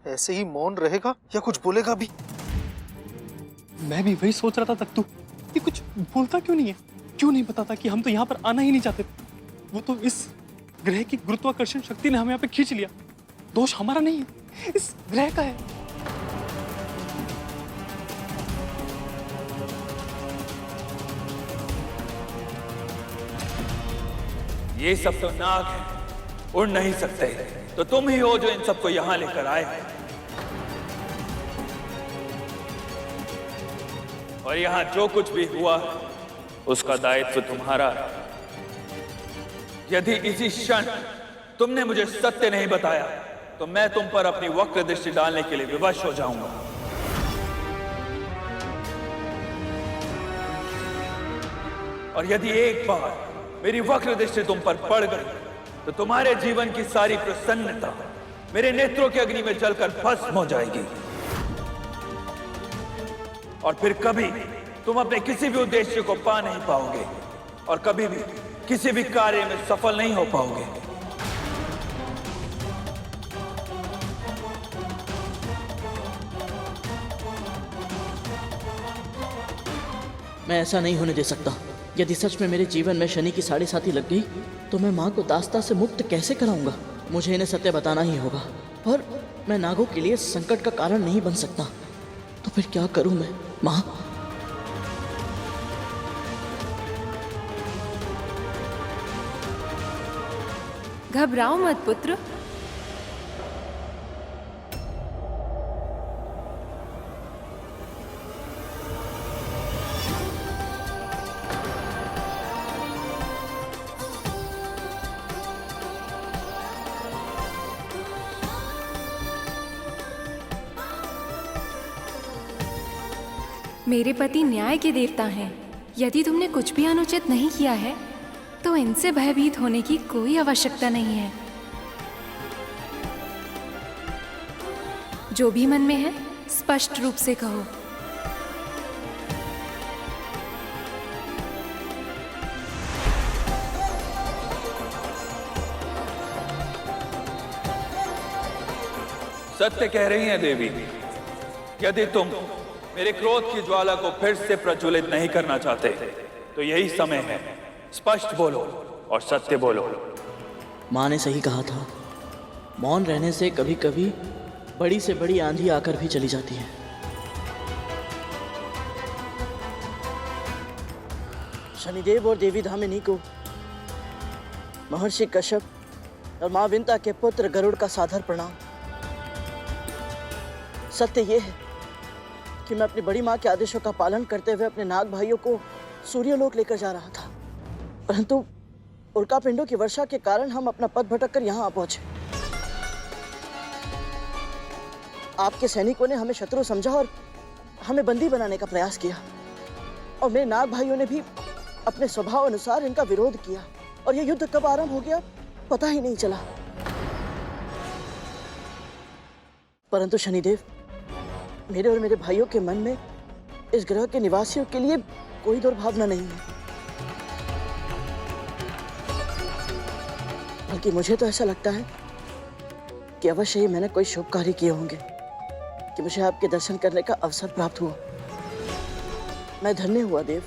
ऐसे ही मौन रहेगा या कुछ बोलेगा भी? मैं भी वही सोच रहा था तक तू, ये कुछ बोलता क्यों नहीं है? क्यों नहीं बताता कि हम तो यहाँ पर आना ही नहीं चाहते? वो तो इस ग्रह की गुरुत्वाकर्षण शक्ति ने हमें यहाँ पे खींच लिया। दोष हमारा नहीं है, इस ग्रह का है। ये सब तो नाग है, उड़ नहीं सकते, तो तुम ही हो जो इन सबको यहां लेकर आए। और यहां जो कुछ भी हुआ उसका दायित्व तुम्हारा है। यदि इसी क्षण तुमने मुझे सत्य नहीं बताया तो मैं तुम पर अपनी वक्र दृष्टि डालने के लिए विवश हो जाऊंगा। और यदि एक बार मेरी वक्र दृष्टि तुम पर पड़ गई तो तुम्हारे जीवन की सारी प्रसन्नता मेरे नेत्रों की अग्नि में जलकर भस्म हो जाएगी, और फिर कभी तुम अपने किसी भी उद्देश्य को पा नहीं पाओगे और कभी भी किसी भी कार्य में सफल नहीं हो पाओगे। मैं ऐसा नहीं होने दे सकता। यदि सच में मेरे जीवन में शनि की साढ़े साथी लग गई तो मैं माँ को दास्ता से मुक्त कैसे कराऊंगा? मुझे इन्हें सत्य बताना ही होगा, और मैं नागों के लिए संकट का कारण नहीं बन सकता। तो फिर क्या करूं मैं? माँ, घबराओ मत पुत्र। मेरे पति न्याय के देवता हैं। यदि तुमने कुछ भी अनुचित नहीं किया है तो इनसे भयभीत होने की कोई आवश्यकता नहीं है। जो भी मन में है स्पष्ट रूप से कहो। सत्य कह रही हैं देवी। यदि तुम मेरे क्रोध की ज्वाला को फिर से प्रज्वलित नहीं करना चाहते तो यही समय है। स्पष्ट बोलो और सत्य बोलो। माँ ने सही कहा था, मौन रहने से कभी कभी बड़ी से बड़ी आंधी आकर भी चली जाती है। शनिदेव और देवी धामिनी को महर्षि कश्यप और माँ विंता के पुत्र गरुड़ का सादर प्रणाम। सत्य ये है कि मैं अपनी बड़ी माँ के आदेशों का पालन करते हुए अपने नाग भाइयों को सूर्यलोक लेकर जा रहा था, परंतु उल्का पिंडों की वर्षा के कारण हम अपना पथ भटक कर यहाँ आ पहुंचे। आपके सैनिकों ने हमें शत्रु समझा और हमें बंदी बनाने का प्रयास किया, और मेरे नाग भाइयों ने भी अपने स्वभाव अनुसार इनका विरोध किया, और यह युद्ध कब आरंभ हो गया पता ही नहीं चला। परंतु शनिदेव, मेरे और मेरे भाइयों के मन में इस ग्रह के निवासियों के लिए कोई दुर्भावना नहीं है, बल्कि मुझे तो ऐसा लगता है कि अवश्य ही मैंने कोई शुभ कार्य किए होंगे कि मुझे आपके दर्शन करने का अवसर प्राप्त हुआ। मैं धन्य हुआ देव।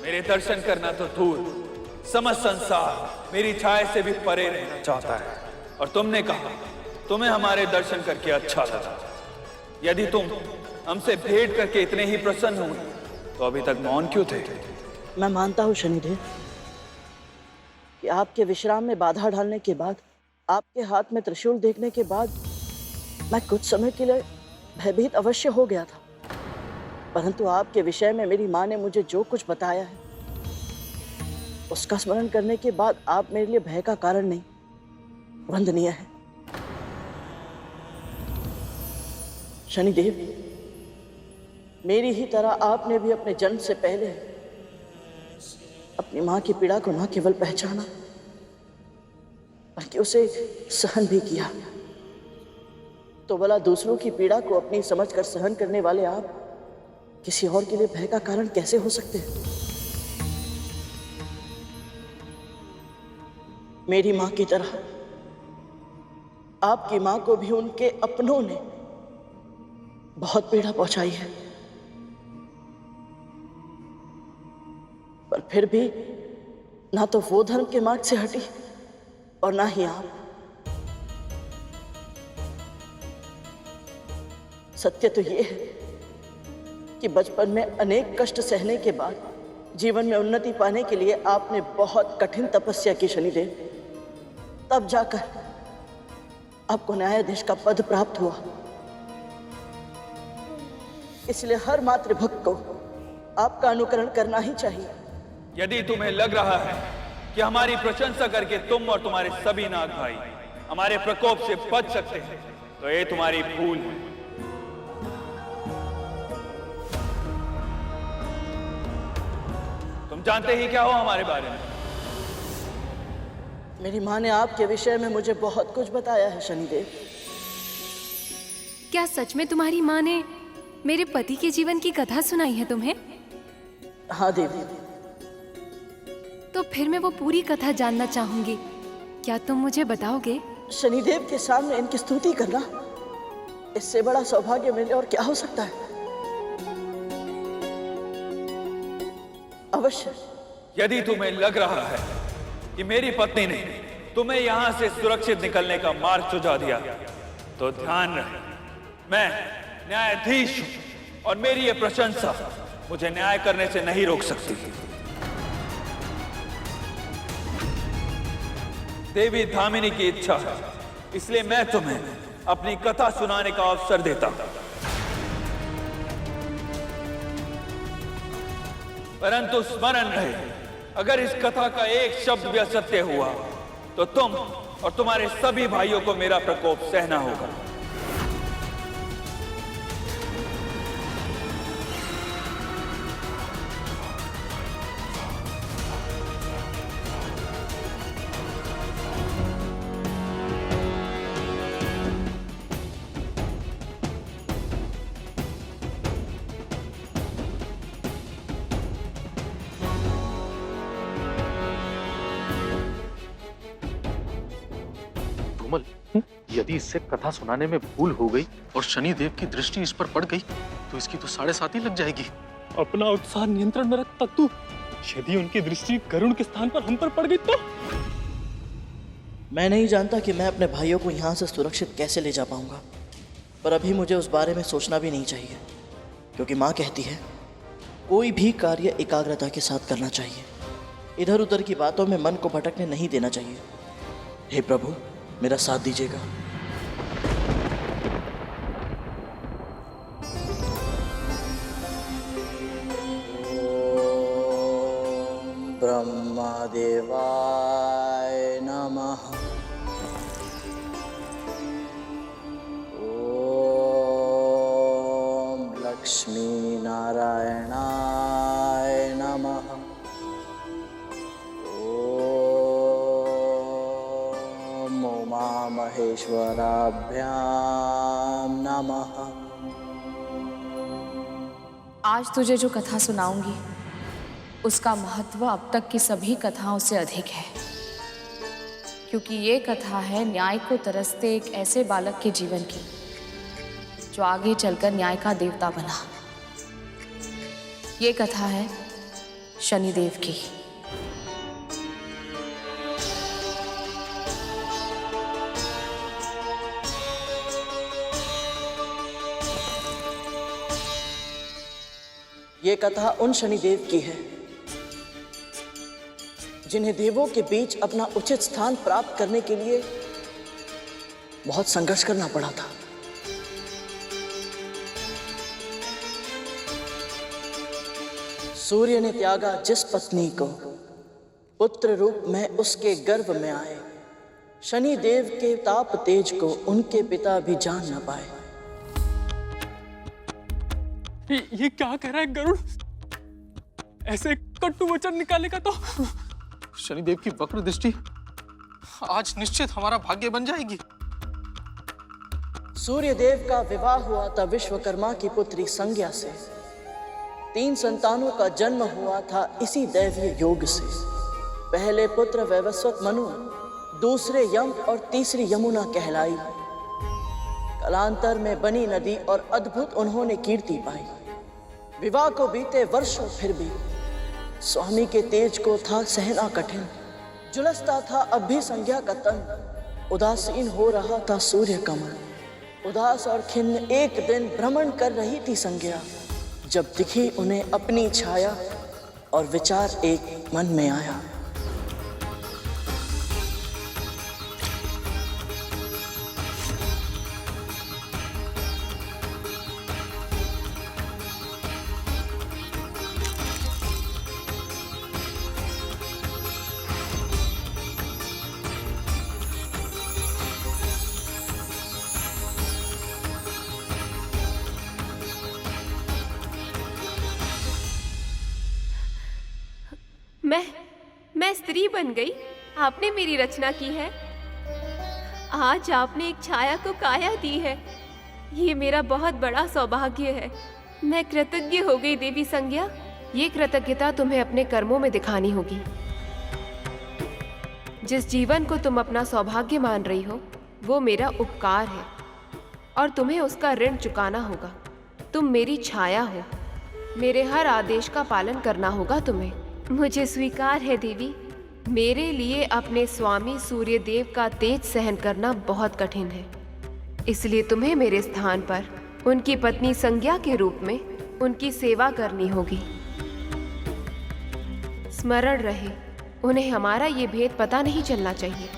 मेरे दर्शन करना तो दूर, समस्त संसार मेरी छाया से भी परे रहना चाहता है, और तुमने कहा तुम्हें हमारे दर्शन करके अच्छा लगा। यदि तुम हमसे भेंट करके इतने ही प्रसन्न हुए तो अभी तक मौन क्यों थे? मैं मानता हूँ शनिदेव कि आपके विश्राम में बाधा डालने के बाद, आपके हाथ में त्रिशूल देखने के बाद मैं कुछ समय के लिए भयभीत अवश्य हो गया था, परंतु आपके विषय में मेरी माँ ने मुझे जो कुछ बताया है उसका स्मरण करने के बाद आप मेरे लिए भय का कारण नहीं, वंदनीय है। शनिदेव, मेरी ही तरह आपने भी अपने जन्म से पहले अपनी मां की पीड़ा को न केवल पहचाना बल्कि उसे सहन भी किया। तो भला दूसरों की पीड़ा को अपनी समझकर सहन करने वाले आप किसी और के लिए भय का कारण कैसे हो सकते हैं? मेरी मां की तरह आपकी मां को भी उनके अपनों ने बहुत पीड़ा पहुंचाई है, पर फिर भी ना तो वो धर्म के मार्ग से हटी और ना ही आप। सत्य तो ये है कि बचपन में अनेक कष्ट सहने के बाद जीवन में उन्नति पाने के लिए आपने बहुत कठिन तपस्या की शनिदेव, तब जाकर आपको न्यायाधीश का पद प्राप्त हुआ। इसलिए हर मातृभक्त को आपका अनुकरण करना ही चाहिए। यदि तुम्हें लग रहा है कि हमारी प्रशंसा करके तुम और तुम्हारे सभी नाग भाई हमारे प्रकोप से बच सकते हैं तो ये तुम्हारी भूल है। तुम जानते ही क्या हो हमारे बारे में? मेरी माँ ने आपके विषय में मुझे बहुत कुछ बताया है शनिदेव। क्या सच में तुम्हारी माँ ने मेरे पति के जीवन की कथा सुनाई है तुम्हें? हाँ देवी। तो फिर मैं वो पूरी कथा जानना चाहूंगी, क्या तुम मुझे बताओगे? शनिदेव के सामने इनकी स्तुति करना, इससे बड़ा सौभाग्य मिले और क्या हो सकता है। अवश्य। यदि तुम्हें लग रहा है कि मेरी पत्नी ने तुम्हें यहां से सुरक्षित निकलने का मार्ग सुझा दिया तो ध्यान रहे, मैं न्यायाधीश हूं और मेरी ये प्रशंसा मुझे न्याय करने से नहीं रोक सकती। देवी धामिनी की इच्छा है, इसलिए मैं तुम्हें अपनी कथा सुनाने का अवसर देता हूं। परंतु स्मरण रहे, अगर इस कथा का एक शब्द भी असत्य हुआ तो तुम और तुम्हारे सभी भाइयों को मेरा प्रकोप सहना होगा। यदि इससे कथा सुनाने में भूल हो गई और शनि देव की दृष्टि इस पर पड़ गई तो इसकी तो 7.5 ही लग जाएगी। अपना उत्साह नियंत्रण में रख तत्तू। यदि उनकी दृष्टि गरुड़ के स्थान पर हम पर पड़ गई तो? मैं नहीं जानता कि मैं अपने भाइयों को यहाँ से सुरक्षित कैसे ले जा पाऊंगा, पर अभी मुझे उस बारे में सोचना भी नहीं चाहिए, क्योंकि माँ कहती है कोई भी कार्य एकाग्रता के साथ करना चाहिए। इधर उधर की बातों में मन को भटकने नहीं देना चाहिए। हे प्रभु, मेरा साथ दीजिएगा। ब्रह्मदेवाय नमः। ओम लक्ष्मी नारायणाय नमः। ओम उमा महेश्वराभ्याम नमः। आज तुझे जो कथा सुनाऊंगी उसका महत्व अब तक की सभी कथाओं से अधिक है, क्योंकि ये कथा है न्याय को तरसते एक ऐसे बालक के जीवन की जो आगे चलकर न्याय का देवता बना। ये कथा है शनिदेव की। ये कथा उन शनिदेव की है जिन्हें देवों के बीच अपना उचित स्थान प्राप्त करने के लिए बहुत संघर्ष करना पड़ा था। सूर्य ने त्यागा जिस पत्नी को, पुत्र रूप में उसके गर्भ में आए। शनि देव के ताप तेज को उनके पिता भी जान न पाए। ये क्या कह रहा है गरुड़? ऐसे कटु वचन निकालेगा तो शनिदेव की वक्र दृष्टि आज निश्चित हमारा भाग्य बन जाएगी। सूर्य देव का विवाह हुआ था विश्वकर्मा की पुत्री संज्ञा से। 3 संतानों का जन्म हुआ था इसी दैवीय योग से। पहले पुत्र वैवस्वत मनु, दूसरे यम और तीसरी यमुना कहलाई। कालांतर में बनी नदी और अद्भुत उन्होंने कीर्ति पाई। विवाह को बीते वर्षों फिर भी स्वामी के तेज को था सहना कठिन। जुलसता था अब भी संज्ञा का तन। उदासीन हो रहा था सूर्य कमल। उदास और खिन्न एक दिन भ्रमण कर रही थी संज्ञा, जब दिखी उन्हें अपनी छाया और विचार एक मन में आया। मैं स्त्री बन गई। आपने मेरी रचना की है। आज आपने एक छाया को काया दी है। ये मेरा बहुत बड़ा सौभाग्य है। मैं कृतज्ञ हो गई देवी संज्ञा। ये कृतज्ञता तुम्हें अपने कर्मों में दिखानी होगी। जिस जीवन को तुम अपना सौभाग्य मान रही हो वो मेरा उपकार है और तुम्हें उसका ऋण चुकाना होगा। तुम मेरी छाया हो, मेरे हर आदेश का पालन करना होगा तुम्हें। मुझे स्वीकार है देवी। मेरे लिए अपने स्वामी सूर्यदेव का तेज सहन करना बहुत कठिन है, इसलिए तुम्हें मेरे स्थान पर उनकी पत्नी संज्ञा के रूप में उनकी सेवा करनी होगी। स्मरण रहे, उन्हें हमारा ये भेद पता नहीं चलना चाहिए।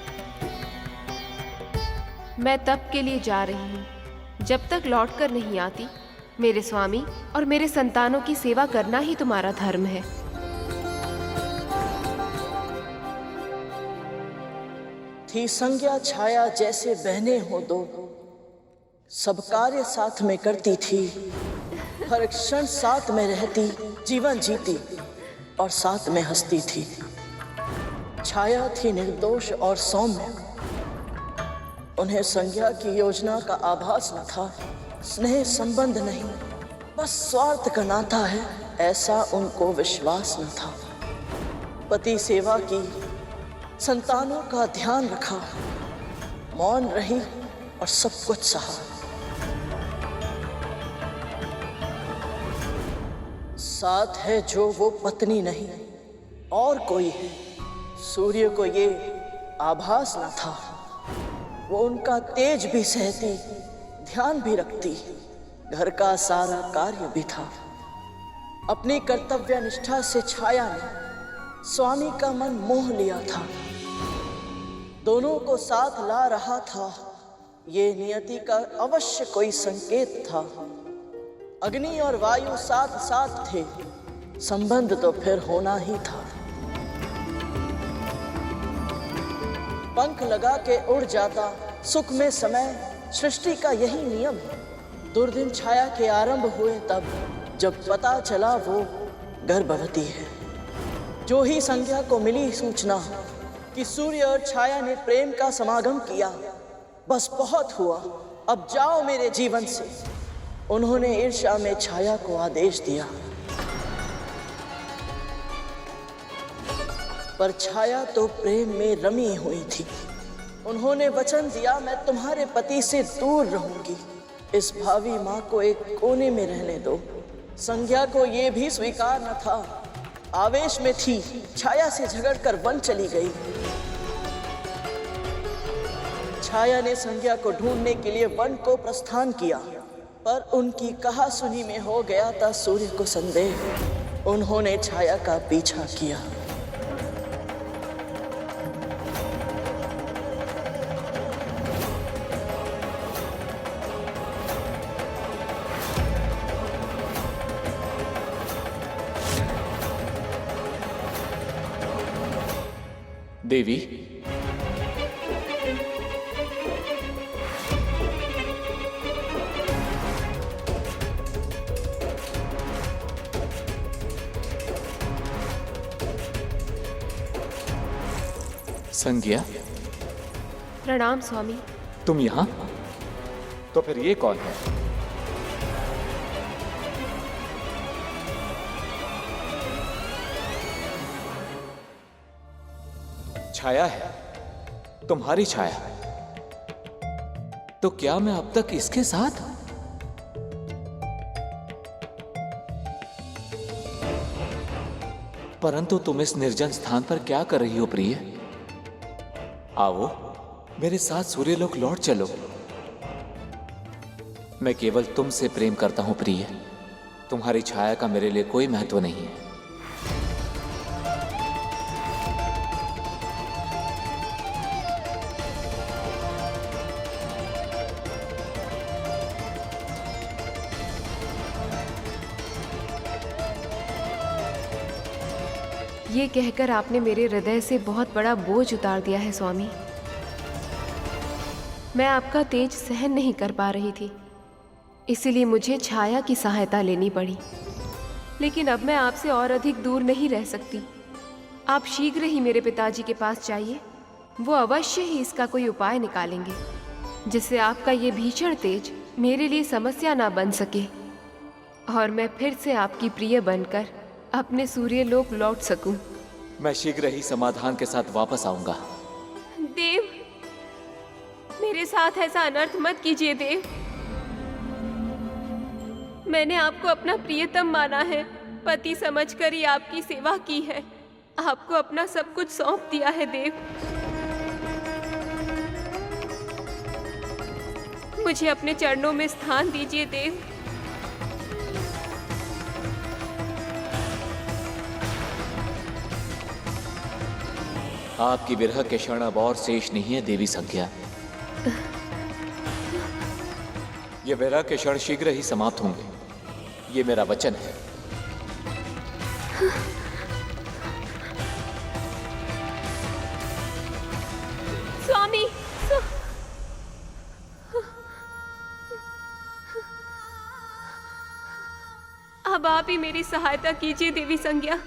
मैं तप के लिए जा रही हूँ। जब तक लौट कर नहीं आती, मेरे स्वामी और मेरे संतानों की सेवा करना ही तुम्हारा धर्म है। थी संज्ञा छाया जैसे बहने हो दो, सब कार्य साथ में करती थी, हर क्षण साथ में रहती, जीवन जीती और साथ में हंसती थी। छाया थी निर्दोष और सौम्य, उन्हें संज्ञा की योजना का आभास न था। स्नेह संबंध नहीं, बस स्वार्थ का नाता है, ऐसा उनको विश्वास न था। पति सेवा की, संतानों का ध्यान रखा, मौन रही और सब कुछ सहा। साथ है जो वो पत्नी नहीं और कोई है। सूर्य को ये आभास न था। वो उनका तेज भी सहती, ध्यान भी रखती, घर का सारा कार्य भी था। अपनी कर्तव्य निष्ठा से छाया ने स्वामी का मन मोह लिया था। दोनों को साथ ला रहा था। ये नियति का अवश्य कोई संकेत था। अग्नि और वायु साथ साथ थे, संबंध तो फिर होना ही था। पंख लगा के उड़ जाता सुख में समय, सृष्टि का यही नियम है। दुर्दिन छाया के आरंभ हुए तब जब पता चला वो गर्भवती है। जो ही संध्या को मिली सूचना कि सूर्य और छाया ने प्रेम का समागम किया, बस बहुत हुआ, अब जाओ मेरे जीवन से। उन्होंने ईर्ष्या में छाया को आदेश दिया, पर छाया तो प्रेम में रमी हुई थी। उन्होंने वचन दिया, मैं तुम्हारे पति से दूर रहूंगी। इस भावी माँ को एक कोने में रहने दो। संध्या को ये भी स्वीकार न था। आवेश में थी, छाया से झगड़कर वन चली गई। छाया ने संध्या को ढूंढने के लिए वन को प्रस्थान किया, पर उनकी कहा सुनी में हो गया था सूर्य को संदेह। उन्होंने छाया का पीछा किया। देवी, संज्ञा, प्रणाम स्वामी। तुम यहाँ? तो फिर ये कौन है? छाया है, तुम्हारी छाया। तो क्या मैं अब तक इसके साथ? परंतु तुम इस निर्जन स्थान पर क्या कर रही हो प्रिय? आओ मेरे साथ सूर्यलोक लौट चलो। मैं केवल तुमसे प्रेम करता हूं प्रिय। तुम्हारी छाया का मेरे लिए कोई महत्व नहीं है। ये कहकर आपने मेरे हृदय से बहुत बड़ा बोझ उतार दिया है स्वामी। मैं आपका तेज सहन नहीं कर पा रही थी, इसीलिए मुझे छाया की सहायता लेनी पड़ी। लेकिन अब मैं आपसे और अधिक दूर नहीं रह सकती। आप शीघ्र ही मेरे पिताजी के पास जाइए। वो अवश्य ही इसका कोई उपाय निकालेंगे, जिससे आपका ये भीषण तेज मेरे लिए समस्या ना बन सके और मैं फिर से आपकी प्रिय बनकर अपने सूर्यलोक लौट सकूं। मैं शीघ्र ही समाधान के साथ वापस आऊंगा। देव, मेरे साथ ऐसा अनर्थ मत कीजिए देव। मैंने आपको अपना प्रियतम माना है, पति समझकर ही आपकी सेवा की है, आपको अपना सब कुछ सौंप दिया है देव। मुझे अपने चरणों में स्थान दीजिए देव। आपकी विरह के क्षण अब और शेष नहीं है देवी संज्ञा। ये विरह के क्षण शीघ्र ही समाप्त होंगे, ये मेरा वचन है। स्वामी, अब आप ही मेरी सहायता कीजिए देवी संज्ञा।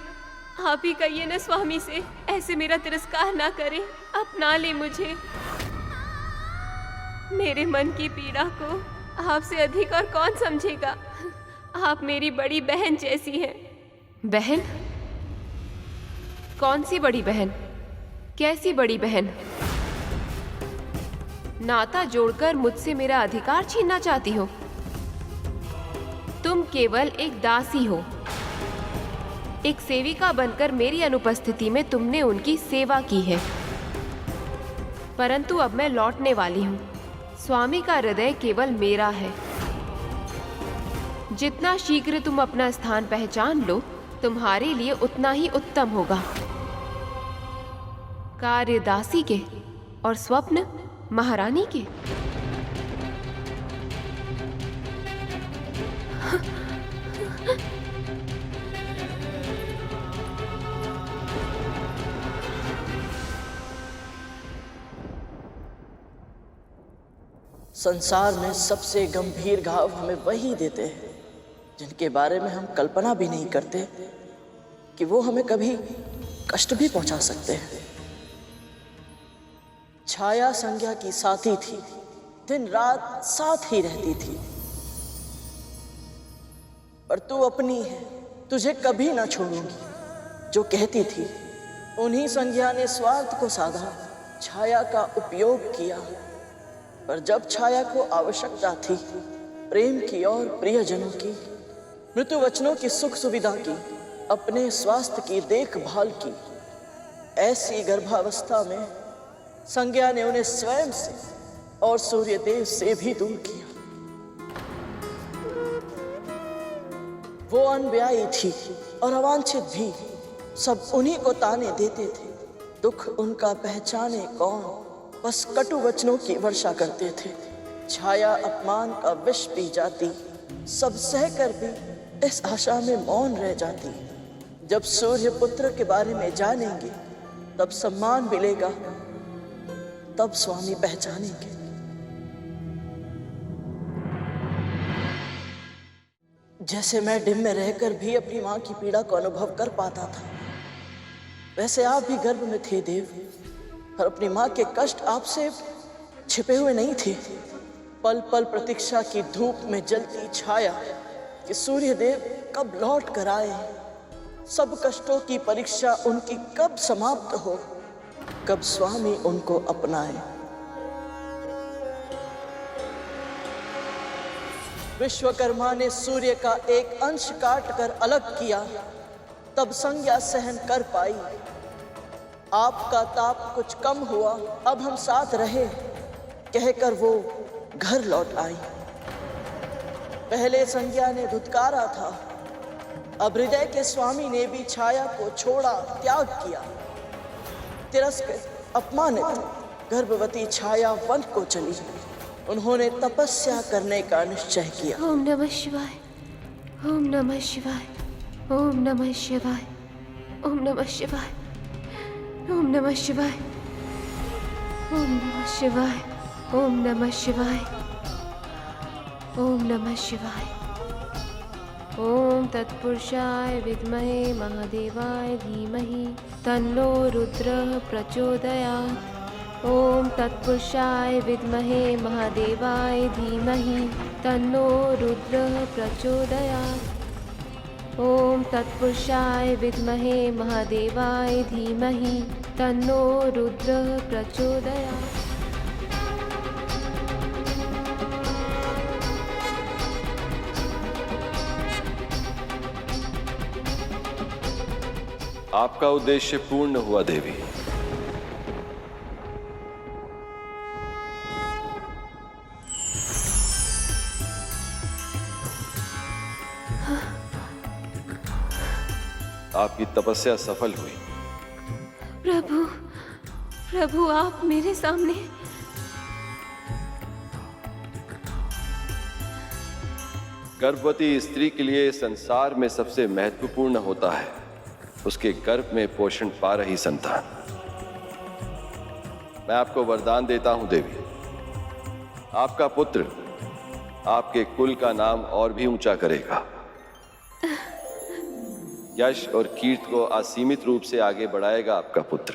आप ही कहिए न स्वामी से ऐसे मेरा तिरस्कार ना करें, अपना ले मुझे। मेरे मन की पीड़ा को आपसे अधिक और कौन समझेगा। आप मेरी बड़ी बहन जैसी हैं। बहन? कौन सी बड़ी बहन? कैसी बड़ी बहन? नाता जोड़कर मुझसे मेरा अधिकार छीनना चाहती हो? तुम केवल एक दासी हो। एक सेविका बनकर मेरी अनुपस्थिति में तुमने उनकी सेवा की है। परंतु अब मैं लौटने वाली हूँ। स्वामी का हृदय केवल मेरा है। जितना शीघ्र तुम अपना स्थान पहचान लो, तुम्हारे लिए उतना ही उत्तम होगा। कार्य दासी के और स्वप्न महारानी के। संसार में सबसे गंभीर घाव हमें वही देते हैं जिनके बारे में हम कल्पना भी नहीं करते कि वो हमें कभी कष्ट भी पहुंचा सकते हैं। छाया संज्ञा की साथी थी, दिन रात साथ ही रहती थी, पर तू अपनी है, तुझे कभी ना छोड़ूंगी जो कहती थी। उन्हीं संज्ञा ने स्वार्थ को साधा, छाया का उपयोग किया, पर जब छाया को आवश्यकता थी प्रेम की और प्रियजनों की, मृत्यु वचनों की सुख सुविधा की, अपने स्वास्थ्य की देखभाल की, ऐसी गर्भावस्था में संज्ञा ने उन्हें स्वयं से और सूर्यदेव से भी दूर किया। वो अनब्याही थी और अवांछित भी, सब उन्हीं को ताने देते थे। दुख उनका पहचाने कौन, बस कटु वचनों की वर्षा करते थे। छाया अपमान का विष पी जाती, सब सहकर भी इस आशा में मौन रह जाती। जब सूर्य पुत्र के बारे में जानेंगे तब सम्मान मिलेगा, तब स्वामी पहचानेंगे। जैसे मैं डिम में रहकर भी अपनी मां की पीड़ा को अनुभव कर पाता था, वैसे आप भी गर्भ में थे देव, पर अपनी मां के कष्ट आपसे छिपे हुए नहीं थे। पल पल प्रतीक्षा की धूप में जलती छाया कि सूर्यदेव कब लौट कर आए, सब कष्टों की परीक्षा उनकी कब समाप्त हो, कब स्वामी उनको अपनाए। विश्वकर्मा ने सूर्य का एक अंश काट कर अलग किया, तब संज्ञा सहन कर पाई। आपका ताप कुछ कम हुआ, अब हम साथ रहे, कहकर वो घर लौट आई। पहले संज्ञा ने धुतकारा था, अब हृदय के स्वामी ने भी छाया को छोड़ा, त्याग किया। तिरस्कृत, अपमानित गर्भवती छाया वन को चली। उन्होंने तपस्या करने का निश्चय किया। ओम नमः शिवाय, ओम नमः शिवाय, ओम नमः शिवाय, ओम नमः शिवाय, ओम नमः शिवाय, ओम नमः शिवाय, ओम नमः शिवाय, ओम नमः शिवाय। ओम तत्पुरुषाय विद्महे महादेवाय धीमहि तन्नो रुद्रः प्रचोदयात्। ओम तत्पुरुषाय विद्महे महादेवाय धीमहि तन्नो रुद्रः प्रचोदयात्। ओम तत्पुरुषाय विद्महे महादेवाय धीमहि तन्नो रुद्रः प्रचोदयात्। आपका उद्देश्य पूर्ण हुआ देवी। आपकी तपस्या सफल हुई। प्रभु, प्रभु आप मेरे सामने। गर्भवती स्त्री के लिए संसार में सबसे महत्वपूर्ण होता है उसके गर्भ में पोषण पा रही संतान। मैं आपको वरदान देता हूं देवी, आपका पुत्र आपके कुल का नाम और भी ऊंचा करेगा। यश और कीर्ति को असीमित रूप से आगे बढ़ाएगा आपका पुत्र।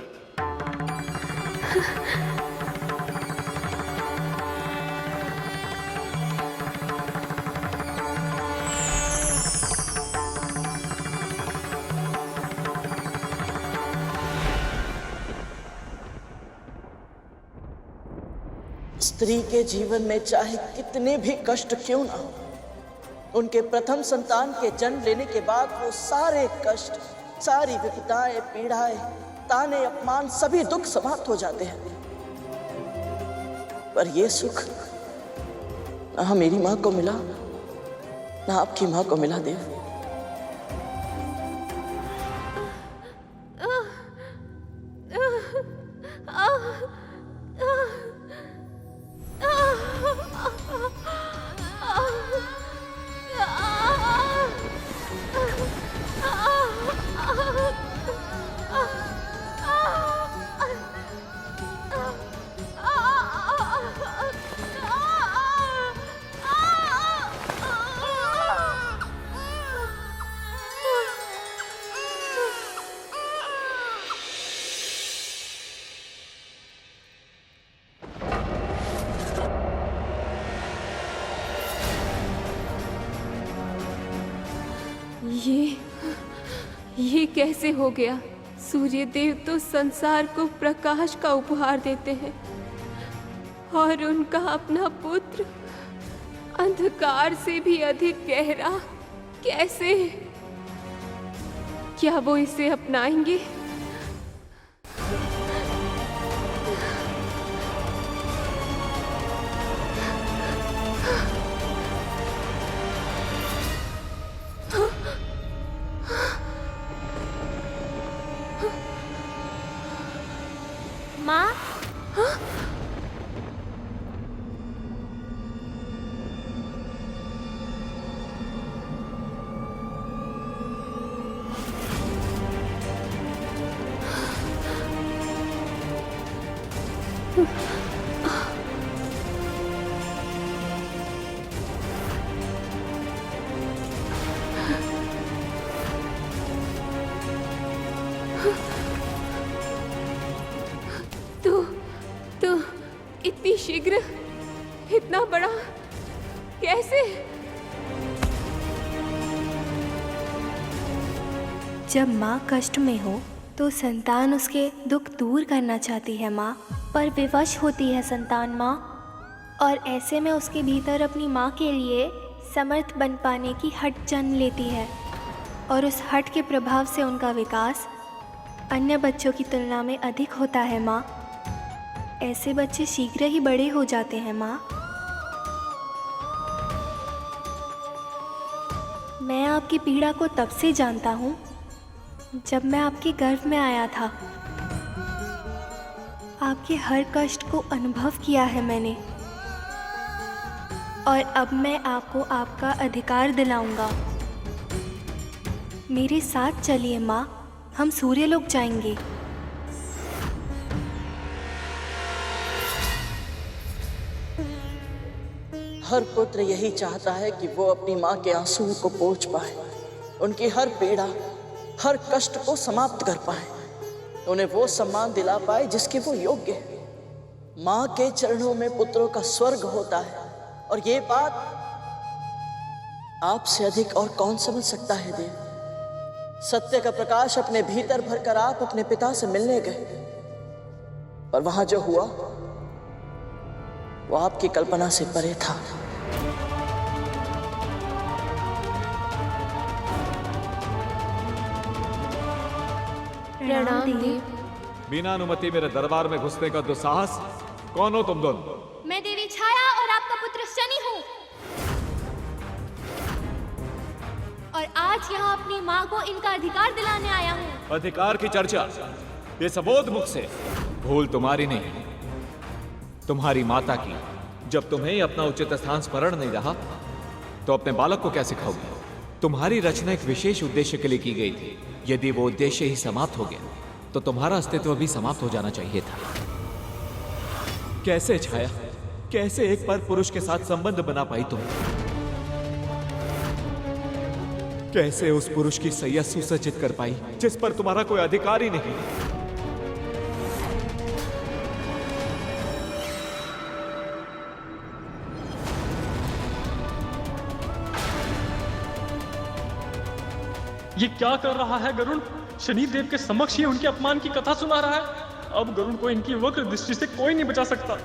स्त्री के जीवन में चाहे कितने भी कष्ट क्यों ना हो, उनके प्रथम संतान के जन्म लेने के बाद वो सारे कष्ट, सारी विपदाएं, पीड़ाएं, ताने, अपमान, सभी दुख समाप्त हो जाते हैं। पर ये सुख ना मेरी माँ को मिला, ना आपकी माँ को मिला देव। ये कैसे हो गया? सूर्य देव तो संसार को प्रकाश का उपहार देते हैं और उनका अपना पुत्र अंधकार से भी अधिक गहरा कैसे? क्या वो इसे अपनाएंगे? माँ, तो इतनी शीघ्र, इतना बड़ा कैसे? जब माँ कष्ट में हो तो संतान उसके दुख दूर करना चाहती है माँ, पर विवश होती है संतान माँ, और ऐसे में उसके भीतर अपनी माँ के लिए समर्थ बन पाने की हट जन्म लेती है, और उस हट के प्रभाव से उनका विकास अन्य बच्चों की तुलना में अधिक होता है माँ। ऐसे बच्चे शीघ्र ही बड़े हो जाते हैं माँ। मैं आपकी पीड़ा को तब से जानता हूँ जब मैं आपके गर्भ में आया था। आपके हर कष्ट को अनुभव किया है मैंने, और अब मैं आपको आपका अधिकार दिलाऊंगा। मेरे साथ चलिए माँ, हम सूर्यलोक जाएंगे। हर पुत्र यही चाहता है कि वो अपनी माँ के आंसुओं को पोंछ पाए, उनकी हर पीड़ा, हर कष्ट को समाप्त कर पाए, उन्हें वो सम्मान दिला पाए जिसके वो योग्य है। माँ के चरणों में पुत्रों का स्वर्ग होता है, और ये बात आपसे अधिक और कौन समझ सकता है देव? सत्य का प्रकाश अपने भीतर भरकर आप अपने पिता से मिलने गए, पर वहां जो हुआ वो आपकी कल्पना से परे था। प्रणाम देव। बिना अनुमति मेरे दरबार में घुसने का दुस्साहस, कौन हो तुम दोनों? मैं देवी छाया और आपका पुत्र शनि हूँ, और आज यहाँ अपनी माँ को इनका अधिकार दिलाने आया हूँ। अधिकार की चर्चा बेसबोध मुख से। भूल तुम्हारी नहीं, तुम्हारी माता की। जब तुम्हें अपना उचित स्थान स्मरण नहीं रहा तो अपने बालक को क्या सिखाओगे? तुम्हारी रचना एक विशेष उद्देश्य के लिए की गई थी। यदि वो उद्देश्य ही समाप्त हो गया तो तुम्हारा अस्तित्व भी समाप्त हो जाना चाहिए था। कैसे छाया, कैसे एक पर पुरुष के साथ संबंध बना पाई तुम? कैसे उस पुरुष की सैया सुसज्जित कर पाई जिस पर तुम्हारा कोई अधिकार ही नहीं? ये क्या कर रहा है गरुण? शनिदेव के समक्ष ही उनके अपमान की कथा सुना रहा है। अब गरुण को इनकी वक्र दृष्टि से कोई नहीं बचा सकता।